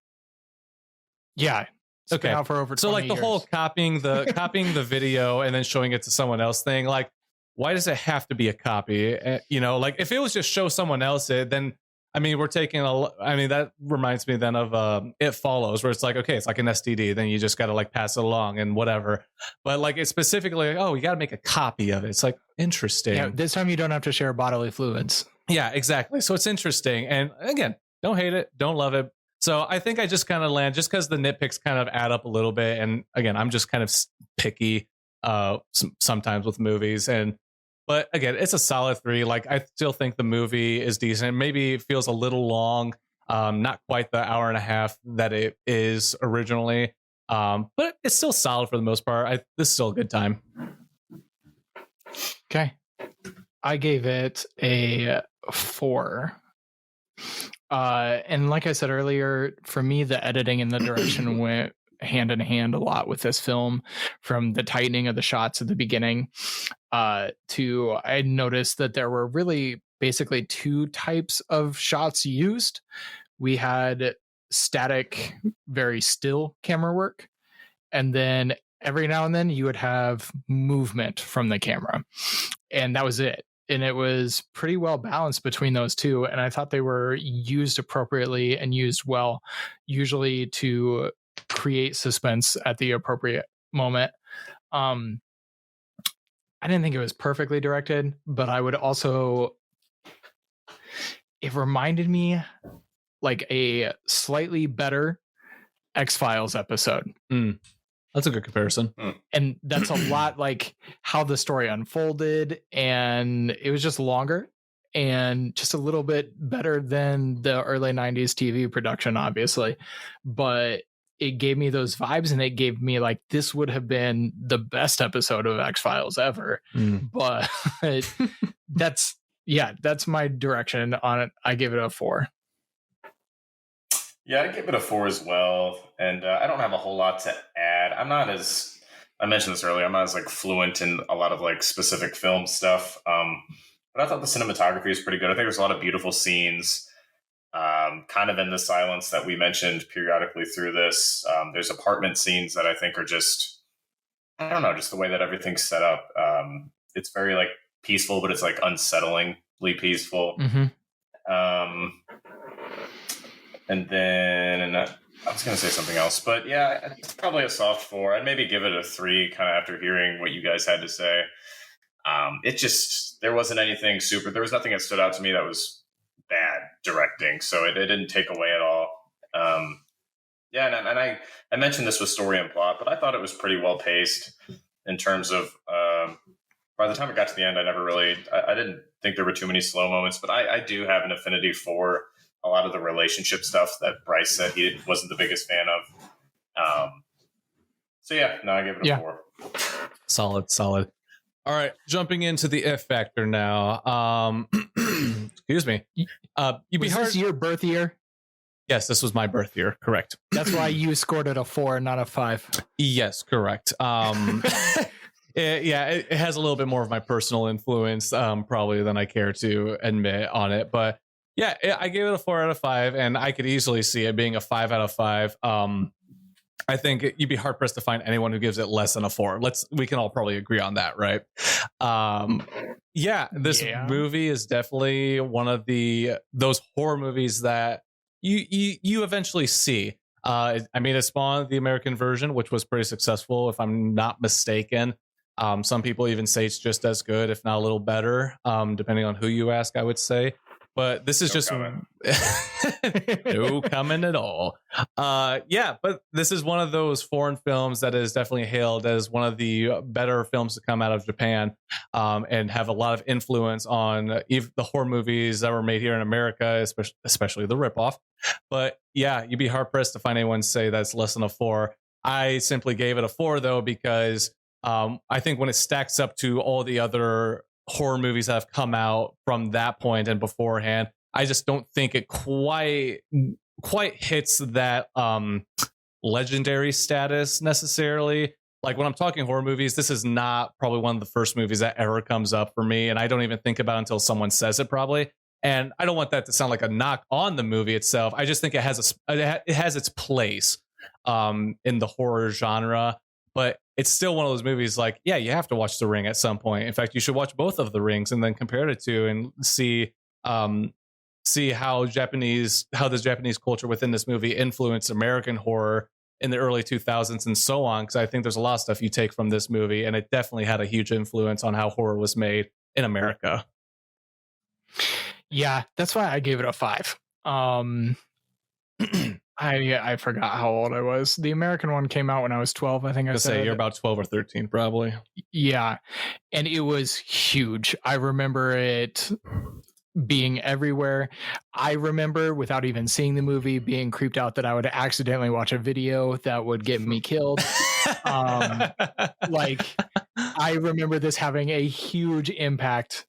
Yeah. Okay. Out for over 20 so like the years. whole copying the video and then showing it to someone else thing, like, why does it have to be a copy? Like if it was just show someone else it, then we're taking that reminds me then of It Follows, where it's like, okay, it's like an STD, then you just got to like pass it along and whatever. But like it's specifically like, oh, you got to make a copy of it. It's like, interesting. Yeah, this time you don't have to share bodily fluids. Yeah, exactly. So it's interesting. And again, don't hate it, don't love it. So I think I just kind of land just because the nitpicks kind of add up a little bit. And again, I'm just kind of picky sometimes with movies. But again, it's a solid 3. Like I still think the movie is decent. Maybe it feels a little long, not quite the hour and a half that it is originally. But it's still solid for the most part. This is still a good time. Okay. I gave it a 4. And like I said earlier, for me, the editing and the direction went hand in hand a lot with this film, from the tightening of the shots at the beginning to I noticed that there were really basically 2 types of shots used. We had static, very still camera work, and then every now and then you would have movement from the camera, and that was it. And it was pretty well balanced between those 2. And I thought they were used appropriately and used well, usually to create suspense at the appropriate moment. I didn't think it was perfectly directed, but I would also, it reminded me like a slightly better X-Files episode. That's a good comparison. And that's a lot like how the story unfolded, and it was just longer and just a little bit better than the early 90s TV production, obviously. But it gave me those vibes, and it gave me like, this would have been the best episode of X-Files ever. But that's my direction on it. I give it a 4. Yeah, I give it a 4 as well, and I don't have a whole lot to add. I mentioned this earlier, I'm not as like fluent in a lot of like specific film stuff, but I thought the cinematography was pretty good. I think there's a lot of beautiful scenes, kind of in the silence that we mentioned periodically through this. There's apartment scenes that I think are just, I don't know, just the way that everything's set up. It's very like peaceful, but it's like unsettlingly peaceful. And then I was going to say something else, but yeah, it's probably a soft 4. I'd maybe give it a 3 kind of after hearing what you guys had to say. There wasn't anything there was nothing that stood out to me that was bad directing. So it didn't take away at all. And I mentioned this with story and plot, but I thought it was pretty well paced in terms of, by the time it got to the end, I didn't think there were too many slow moments, but I do have an affinity for a lot of the relationship stuff that Bryce said he wasn't the biggest fan of. I give it a 4. Solid. All right, jumping into the F factor now. Excuse me. Was this your birth year? Yes, this was my birth year. Correct. That's why you scored it a 4, not a 5. Yes, correct. It has a little bit more of my personal influence, probably than I care to admit on it, but. Yeah, I gave it a 4 out of 5, and I could easily see it being a 5 out of 5. I think you'd be hard pressed to find anyone who gives it less than a 4. We can all probably agree on that, right? This movie is definitely one of those horror movies that you eventually see. It spawned the American version, which was pretty successful, if I'm not mistaken. Some people even say it's just as good, if not a little better, depending on who you ask, I would say. But this is No just comment. no comment at all. Yeah, but this is one of those foreign films that is definitely hailed as one of the better films to come out of Japan, and have a lot of influence on the horror movies that were made here in America, especially the ripoff. But yeah, you'd be hard pressed to find anyone say that's less than a 4. I simply gave it a 4 though, because I think when it stacks up to all the other horror movies that have come out from that point and beforehand, I just don't think it quite hits that legendary status necessarily. Like when I'm talking horror movies, this is not probably one of the first movies that ever comes up for me, and I don't even think about it until someone says it probably. And I don't want that to sound like a knock on the movie itself. I just think it has its place in the horror genre. But it's still one of those movies like, yeah, you have to watch The Ring at some point. In fact, you should watch both of The Rings and then compare the two and see how the Japanese culture within this movie influenced American horror in the early 2000s and so on. Because I think there's a lot of stuff you take from this movie, and it definitely had a huge influence on how horror was made in America. Yeah, that's why I gave it a 5. I forgot how old I was. The American one came out when I was 12, I think. I said you're about 12 or 13 probably. Yeah, and it was huge. I remember it being everywhere. I remember, without even seeing the movie, being creeped out that I would accidentally watch a video that would get me killed. Like, I remember this having a huge impact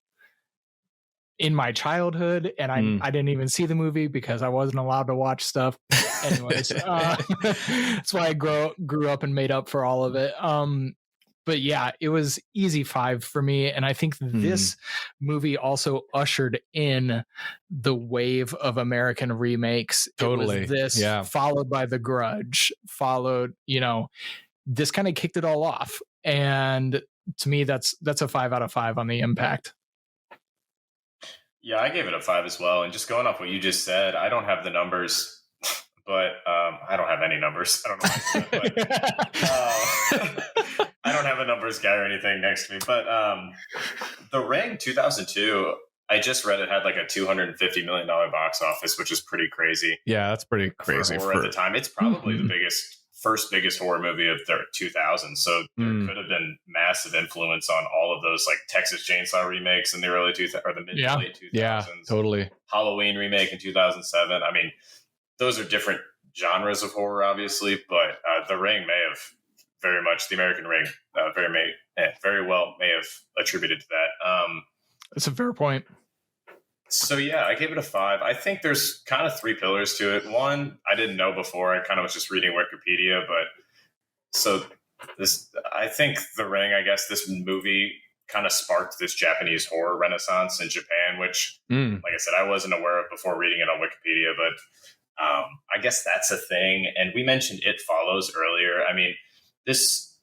in my childhood, and I didn't even see the movie because I wasn't allowed to watch stuff. Anyways, that's why I grew up and made up for all of it. But yeah, it was easy 5 for me, and I think this movie also ushered in the wave of American remakes. Totally. It was this, followed by The Grudge, this kind of kicked it all off, and to me, that's a 5 out of 5 on the impact. Yeah, I gave it a 5 as well. And just going off what you just said, I don't have the numbers, but I don't have any numbers. I don't know why I said that, but I don't have a numbers guy or anything next to me. But The Ring 2002, I just read it had like a $250 million box office, which is pretty crazy. Yeah, that's pretty crazy for at the time. It's probably the first biggest horror movie of the 2000s. So there could have been massive influence on all of those, like Texas Chainsaw remakes in the early 2000s or the mid to late 2000s. Yeah, totally. Halloween remake in 2007. I mean, those are different genres of horror, obviously, but The Ring may have very much, the American Ring, very well may have attributed to that. That's a fair point. So yeah, I gave it a 5. I think there's kind of 3 pillars to it. One, I didn't know before. I kind of was just reading Wikipedia, I think The Ring, I guess this movie kind of sparked this Japanese horror renaissance in Japan, which, like I said, I wasn't aware of before reading it on Wikipedia, but I guess that's a thing. And we mentioned It Follows earlier. I mean, this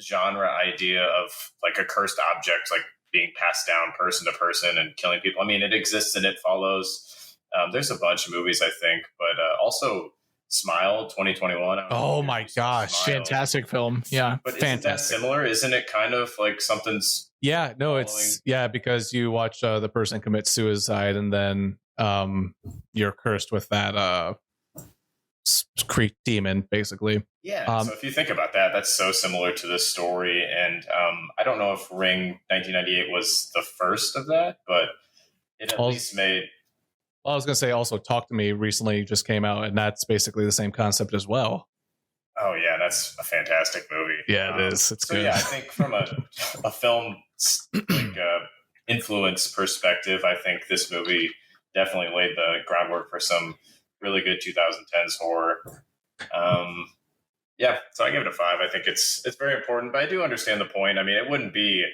genre idea of like a cursed object, like being passed down person to person and killing people. I mean, it exists and It Follows. There's a bunch of movies, I think, but also Smile 2021. Oh my gosh. Smile. Fantastic film. Yeah. But isn't that similar? Isn't it kind of like something's... Yeah, no, it's... Yeah, because you watch the person commit suicide and then you're cursed with that Creek demon, basically. Yeah, so if you think about that, that's so similar to this story. And I don't know if Ring 1998 was the first of that, but it at least made... Well, I was going to say also Talk to Me recently just came out, and that's basically the same concept as well. Oh, yeah, that's a fantastic movie. Yeah, it is. It's good. Yeah, I think from a film like, influence perspective, I think this movie definitely laid the groundwork for some really good 2010s horror. Yeah, so I give it a 5. I think it's very important, but I do understand the point. I mean, it wouldn't be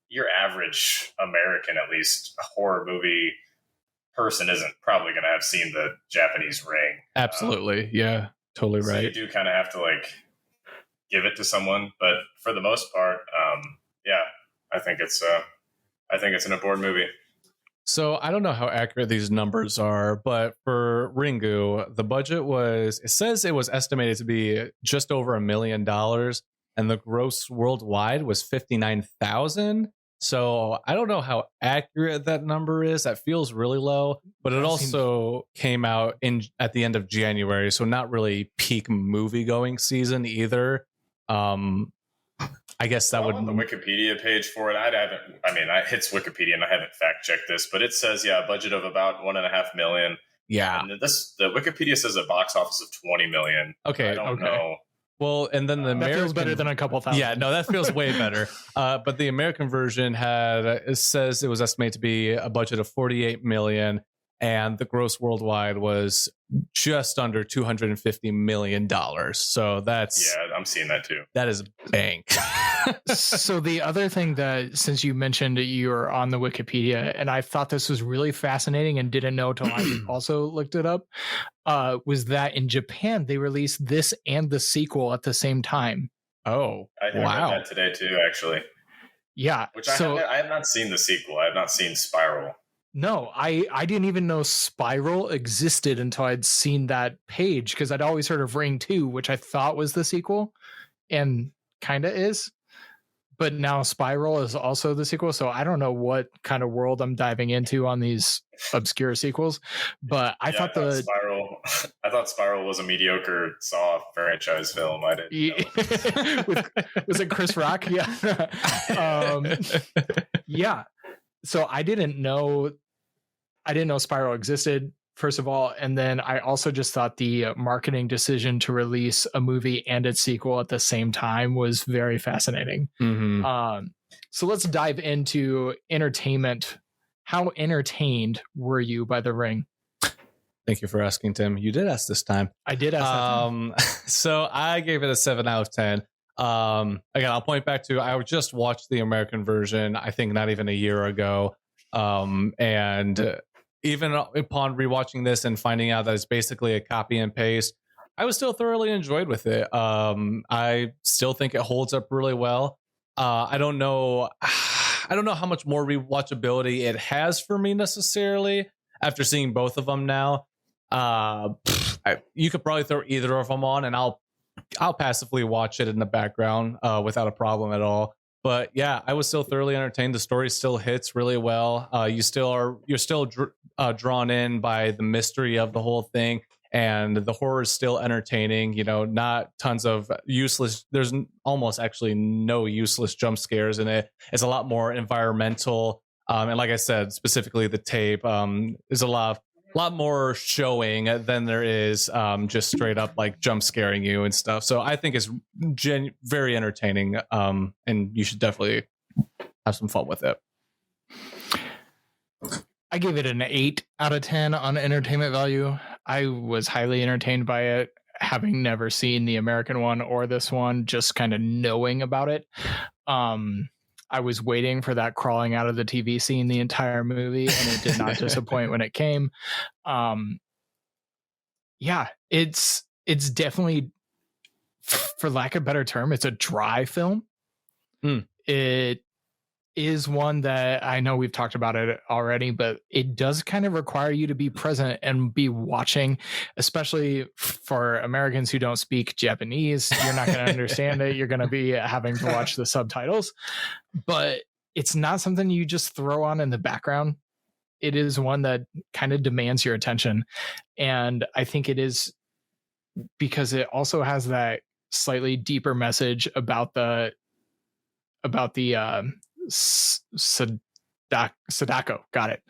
your average American, at least, horror movie person isn't probably going to have seen the Japanese Ring. Absolutely. Yeah, totally right. So you do kind of have to like give it to someone, but for the most part, yeah, I think it's an important movie. So I don't know how accurate these numbers are, but for Ringu, the budget it says it was estimated to be just over $1 million, and the gross worldwide was 59,000. So I don't know how accurate that number is. That feels really low, but it also came out at the end of January, so not really peak movie going season either. I guess that would on the Wikipedia page for it. It's Wikipedia and I haven't fact checked this, but it says a budget of about $1.5 million. Yeah, and the Wikipedia says a box office of 20 million. Okay, I don't know. Well, and then the American, that feels better than a couple thousand. Yeah, no, that feels way better. But the American version says it was estimated to be a budget of 48 million, and the gross worldwide was just under $250 million. So I'm seeing that too. That is bank. So the other thing that, since you mentioned you're on the Wikipedia, and I thought this was really fascinating and didn't know till I also looked it up, was that in Japan they released this and the sequel at the same time. Oh, I wow! Read that today too, actually. Yeah, which I have not seen the sequel. I have not seen Spiral. No, I didn't even know Spiral existed until I'd seen that page, because I'd always heard of Ring 2, which I thought was the sequel, and kind of is. But now Spiral is also the sequel, so I don't know what kind of world I'm diving into on these obscure sequels. But I thought Spiral was a mediocre Saw franchise film. I didn't. Was it Chris Rock? Yeah. Yeah. So I didn't know Spiral existed, first of all, and then I also just thought the marketing decision to release a movie and its sequel at the same time was very fascinating. Mm-hmm. So let's dive into entertainment. How entertained were you by The Ring? Thank you for asking, Tim. You did ask this time. I did ask. So I gave it a 7 out of 10. Again, I'll point back to, I just watched the American version, I think not even a year ago. And even upon rewatching this and finding out that it's basically a copy and paste, I was still thoroughly enjoyed with it. I still think it holds up really well. I don't know how much more rewatchability it has for me necessarily after seeing both of them now. You could probably throw either of them on and I'll passively watch it in the background without a problem at all. But yeah, I was still thoroughly entertained. The story still hits really well. You're still drawn in by the mystery of the whole thing, and the horror is still entertaining. You know, not tons of useless. There's almost actually no useless jump scares in it. It's a lot more environmental, and like I said, specifically the tape is a lot more showing than there is just straight up like jump scaring you and stuff. So I think it's very entertaining, and you should definitely have some fun with it. I gave it an 8 out of 10 on entertainment value. I was highly entertained by it, having never seen the American one or this one, just kind of knowing about it. I was waiting for that crawling out of the TV scene the entire movie, and it did not disappoint when it came. Yeah, it's definitely, for lack of a better term, it's a dry film. It is one that I know we've talked about it already, but it does kind of require you to be present and be watching, especially for Americans who don't speak Japanese. You're not going to understand it. You're going to be having to watch the subtitles, but it's not something you just throw on in the background. It is one that kind of demands your attention. And I think it is because it also has that slightly deeper message about the Sadako, got it.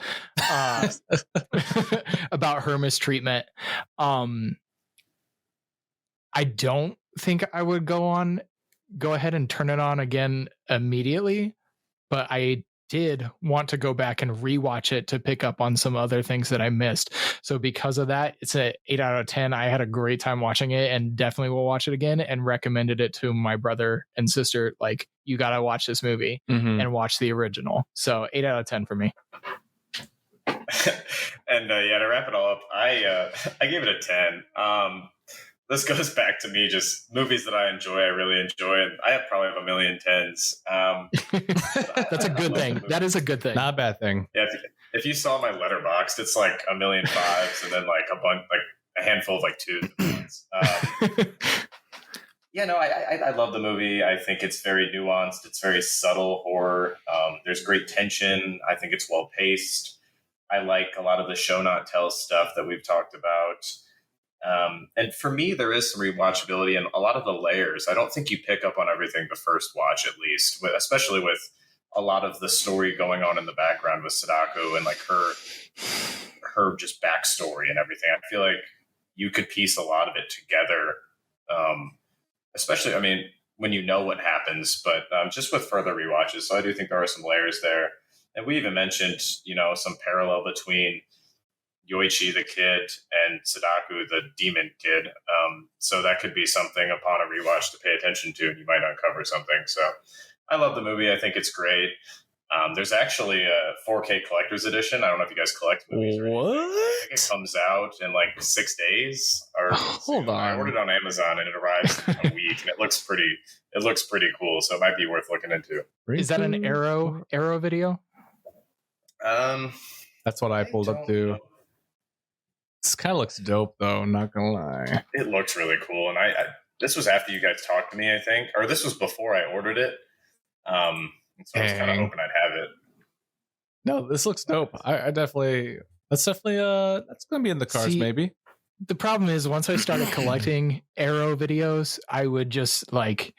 About her mistreatment. I don't think I would go ahead and turn it on again immediately, but I did want to go back and rewatch it to pick up on some other things that I missed. So because of that, it's an 8 out of 10. I had a great time watching it and definitely will watch it again, and recommended it to my brother and sister. Like, you got to watch this movie and watch the original. So 8 out of 10 for me. And to wrap it all up, I gave it a 10. This goes back to me, just movies that I really enjoy, and I probably have a million 10s. That's a good thing. That is a good thing. Not a bad thing. Yeah, if you saw my Letterboxd, it's like a million 5s, and then like a handful of like 2s. Yeah, no, I love the movie. I think it's very nuanced. It's very subtle horror. There's great tension. I think it's well paced. I like a lot of the show not tell stuff that we've talked about. And for me, there is some rewatchability and a lot of the layers. I don't think you pick up on everything the first watch, at least, especially with a lot of the story going on in the background with Sadako and like her just backstory and everything. I feel like you could piece a lot of it together. Especially, I mean, when you know what happens, but just with further rewatches. So I do think there are some layers there. And we even mentioned, some parallel between Yoichi the kid and Sadako the demon kid. So that could be something upon a rewatch to pay attention to, and you might uncover something. So I love the movie. I think it's great. There's actually a 4K collector's edition. I don't know if you guys collect movies. What? I think it comes out in like 6 days. Or Hold on. I ordered it on Amazon and it arrives in a week, and it looks pretty cool. So it might be worth looking into. Is that an Arrow video? That's what I pulled up too. This kind of looks dope, though. I'm not gonna lie. It looks really cool, and I this was after you guys talked to me, I think, or this was before I ordered it. So I was kind of hoping I'd have it. No, this looks dope. I definitely. That's gonna be in the cards, maybe. The problem is, once I started collecting Arrow videos, I would just like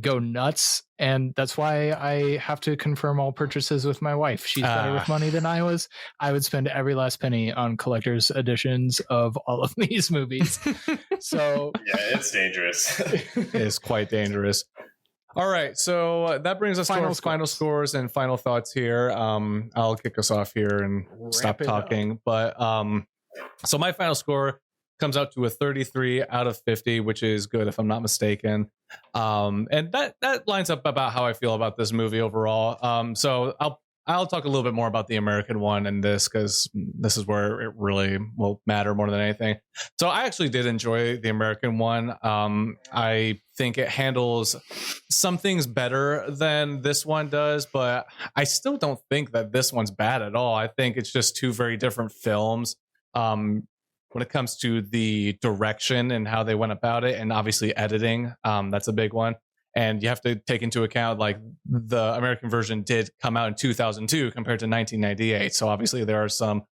go nuts, and that's why I have to confirm all purchases with my wife. She's better with money than I was. I would spend every last penny on collector's editions of all of these movies. So yeah, it's dangerous. It is quite dangerous. All right, so that brings us to our final scores and final thoughts here. I'll kick us off here and stop talking. But so my final score comes out to a 33 out of 50, which is good if I'm not mistaken. And that lines up about how I feel about this movie overall. So I'll talk a little bit more about the American one and this, because this is where it really will matter more than anything. So I actually did enjoy the American one. I think it handles some things better than this one does, but I still don't think that this one's bad at all. I think it's just two very different films. When it comes to the direction and how they went about it, and obviously editing, that's a big one. And you have to take into account, like, the American version did come out in 2002 compared to 1998. So obviously there are some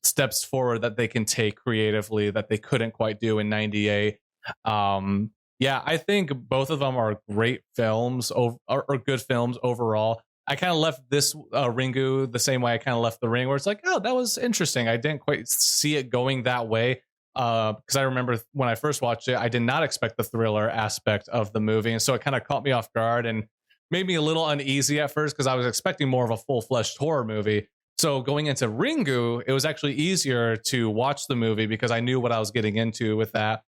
steps forward that they can take creatively that they couldn't quite do in 98. Yeah, I think both of them are great films, or good films overall. I kind of left this Ringu the same way I kind of left The Ring, where it's like, oh, that was interesting. I didn't quite see it going that way. Because I remember when I first watched it, I did not expect the thriller aspect of the movie. And so it kind of caught me off guard and made me a little uneasy at first, because I was expecting more of a full-fledged horror movie. So going into Ringu, it was actually easier to watch the movie because I knew what I was getting into with that,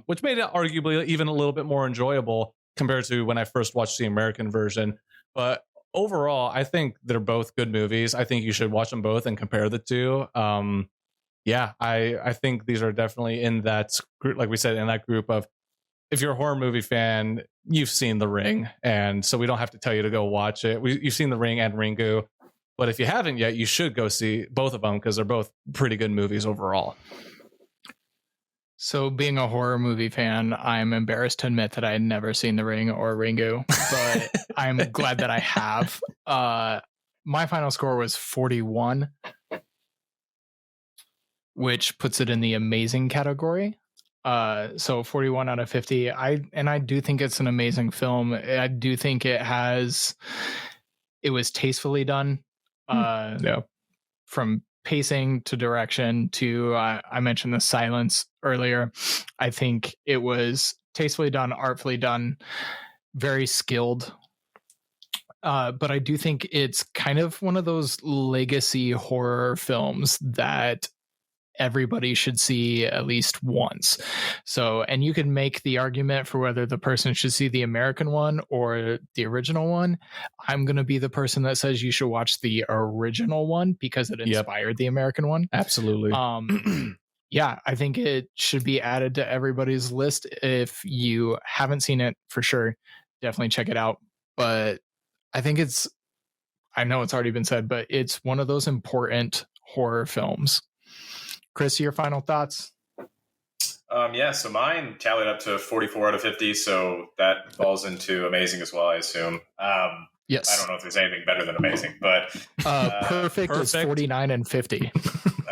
which made it arguably even a little bit more enjoyable compared to when I first watched the American version. But overall, I think they're both good movies. I think you should watch them both and compare the two. Yeah, I think these are definitely in that group, like we said, in that group of, if you're a horror movie fan, you've seen The Ring, and so we don't have to tell you to go watch it. You've seen The Ring and Ringu, but if you haven't yet, you should go see both of them because they're both pretty good movies overall. So being a horror movie fan, I'm embarrassed to admit that I had never seen The Ring or Ringu, but I'm glad that I have. My final score was 41. Which puts it in the amazing category. So 41 out of 50. I do think it's an amazing film. I do think it was tastefully done. Yeah. From pacing to direction to, I mentioned the silence earlier. I think it was tastefully done, artfully done, very skilled. But I do think it's kind of one of those legacy horror films that everybody should see at least once. So, and you can make the argument for whether the person should see the American one or the original one. I'm going to be the person that says you should watch the original one because it inspired the American one. Absolutely. Yeah, I think it should be added to everybody's list. If you haven't seen it, for sure, definitely check it out. But I think I know it's already been said, but it's one of those important horror films. Chris, your final thoughts? Yeah, so mine tallied up to 44 out of 50, so that falls into amazing as well, I assume. Yes. I don't know if there's anything better than amazing, but perfect is 49 and 50.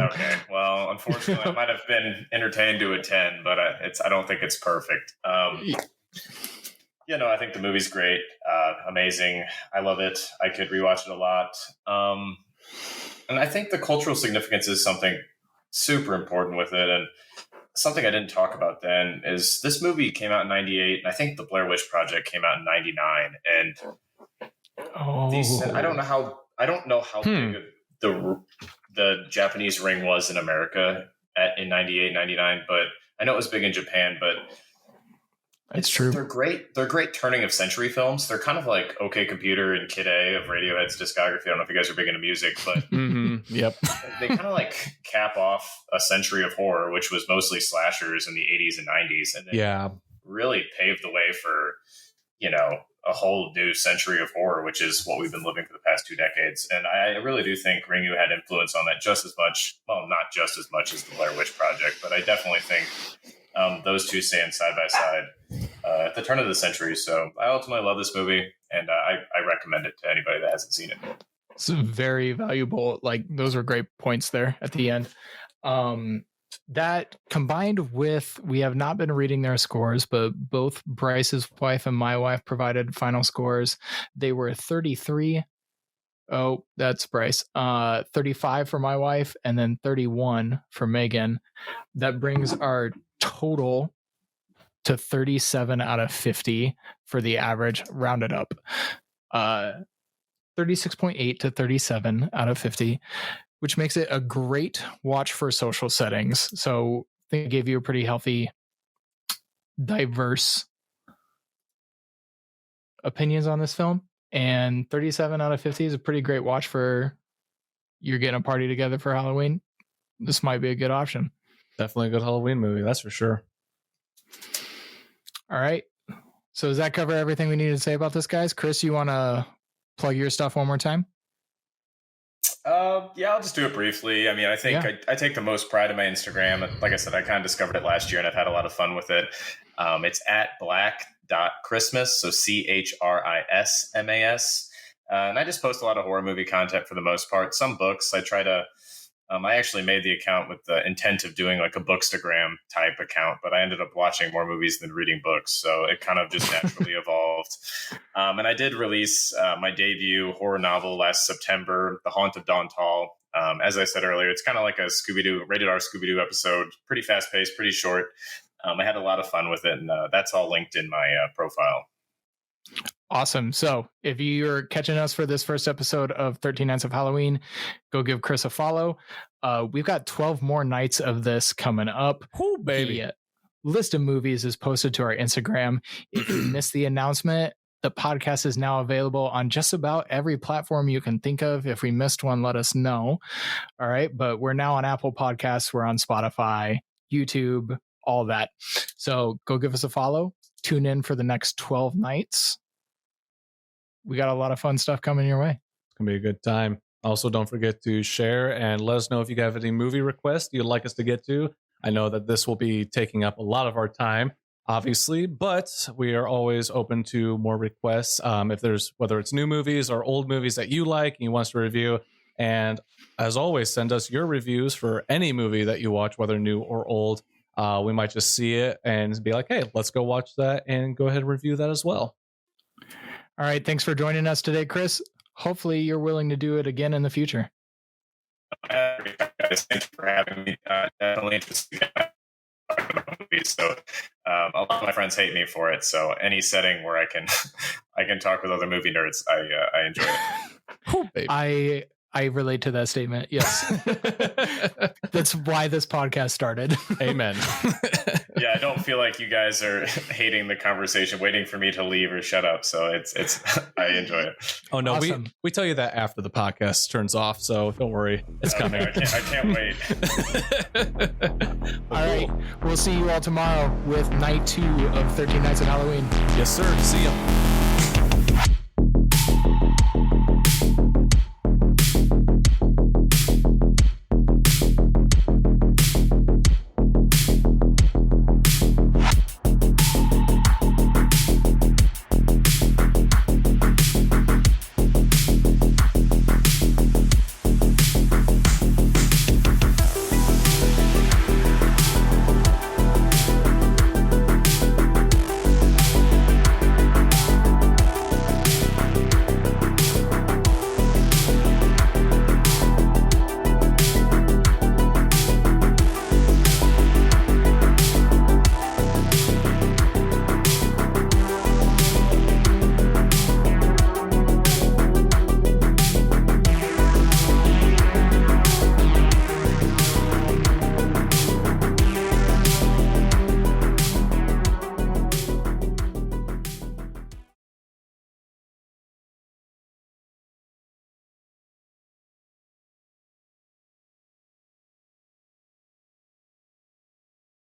Okay, well, unfortunately, I might have been entertained to a 10, but I don't think it's perfect. I think the movie's great, amazing. I love it. I could rewatch it a lot. And I think the cultural significance is something super important with it. And something I didn't talk about then is this movie came out in 98, and I think the Blair Witch Project came out in 99. And I don't know how big the Japanese Ring was in America in 98, 99, but I know it was big in Japan, but it's true. They're great. They're great turning of century films. They're kind of like OK Computer and Kid A of Radiohead's discography. I don't know if you guys are big into music, but Yep. They kind of like cap off a century of horror, which was mostly slashers in the 80s and 90s. And then really paved the way for, a whole new century of horror, which is what we've been living for the past 2 decades. And I really do think Ringu had influence on that just as much. Well, not just as much as the Blair Witch Project, but I definitely think those two stand side by side at the turn of the century. So I ultimately love this movie, and I recommend it to anybody that hasn't seen it. It's very valuable. Like, those were great points there at the end. That combined with, we have not been reading their scores, but both Bryce's wife and my wife provided final scores. They were 33. Oh, that's Bryce. 35 for my wife, and then 31 for Megan. That brings our total to 37 out of 50 for the average, rounded up. 36.8 to 37 out of 50, which makes it a great watch for social settings. So I think it gave you a pretty healthy, diverse opinions on this film. And 37 out of 50 is a pretty great watch for you're getting a party together for Halloween. This might be a good option. Definitely a good Halloween movie, that's for sure. All right. So does that cover everything we need to say about this, guys? Chris, you want to plug your stuff one more time? Yeah, I'll just do it briefly. I mean, I think I take the most pride in my Instagram. Like I said, I kind of discovered it last year, and I've had a lot of fun with it. It's at black.christmas, so CHRISMAS. And I just post a lot of horror movie content for the most part. Some books. I try to... I actually made the account with the intent of doing like a Bookstagram type account, but I ended up watching more movies than reading books. So it kind of just naturally evolved. And I did release my debut horror novel last September, The Haunt of Dawn Tall. As I said earlier, it's kind of like a Scooby-Doo, rated R Scooby-Doo episode, pretty fast paced, pretty short. I had a lot of fun with it, and that's all linked in my profile. Awesome. So if you're catching us for this first episode of 13 Nights of Halloween, go give Chris a follow. We've got 12 more nights of this coming up. Oh, baby. The list of movies is posted to our Instagram. If you missed the announcement, the podcast is now available on just about every platform you can think of. If we missed one, let us know. All right. But we're now on Apple Podcasts. We're on Spotify, YouTube, all that. So go give us a follow. Tune in for the next 12 nights. We got a lot of fun stuff coming your way. It's going to be a good time. Also, don't forget to share and let us know if you have any movie requests you'd like us to get to. I know that this will be taking up a lot of our time, obviously, but we are always open to more requests. If there's, whether it's new movies or old movies that you like and you want us to review. And as always, send us your reviews for any movie that you watch, whether new or old. We might just see it and be like, hey, let's go watch that and go ahead and review that as well. All right. Thanks for joining us today, Chris. Hopefully you're willing to do it again in the future. Guys, thank you for having me. Definitely interesting about movies. So a lot of my friends hate me for it. So any setting where I can talk with other movie nerds, I enjoy it. Oh, baby. I relate to that statement. Yes. That's why this podcast started. Amen. Yeah, I don't feel like you guys are hating the conversation, waiting for me to leave or shut up. So it's I enjoy it. Oh no, awesome. we tell you that after the podcast turns off, so don't worry. It's coming. I can't wait. All right. We'll see you all tomorrow with night 2 of 13 Nights of Halloween. Yes, sir. See ya.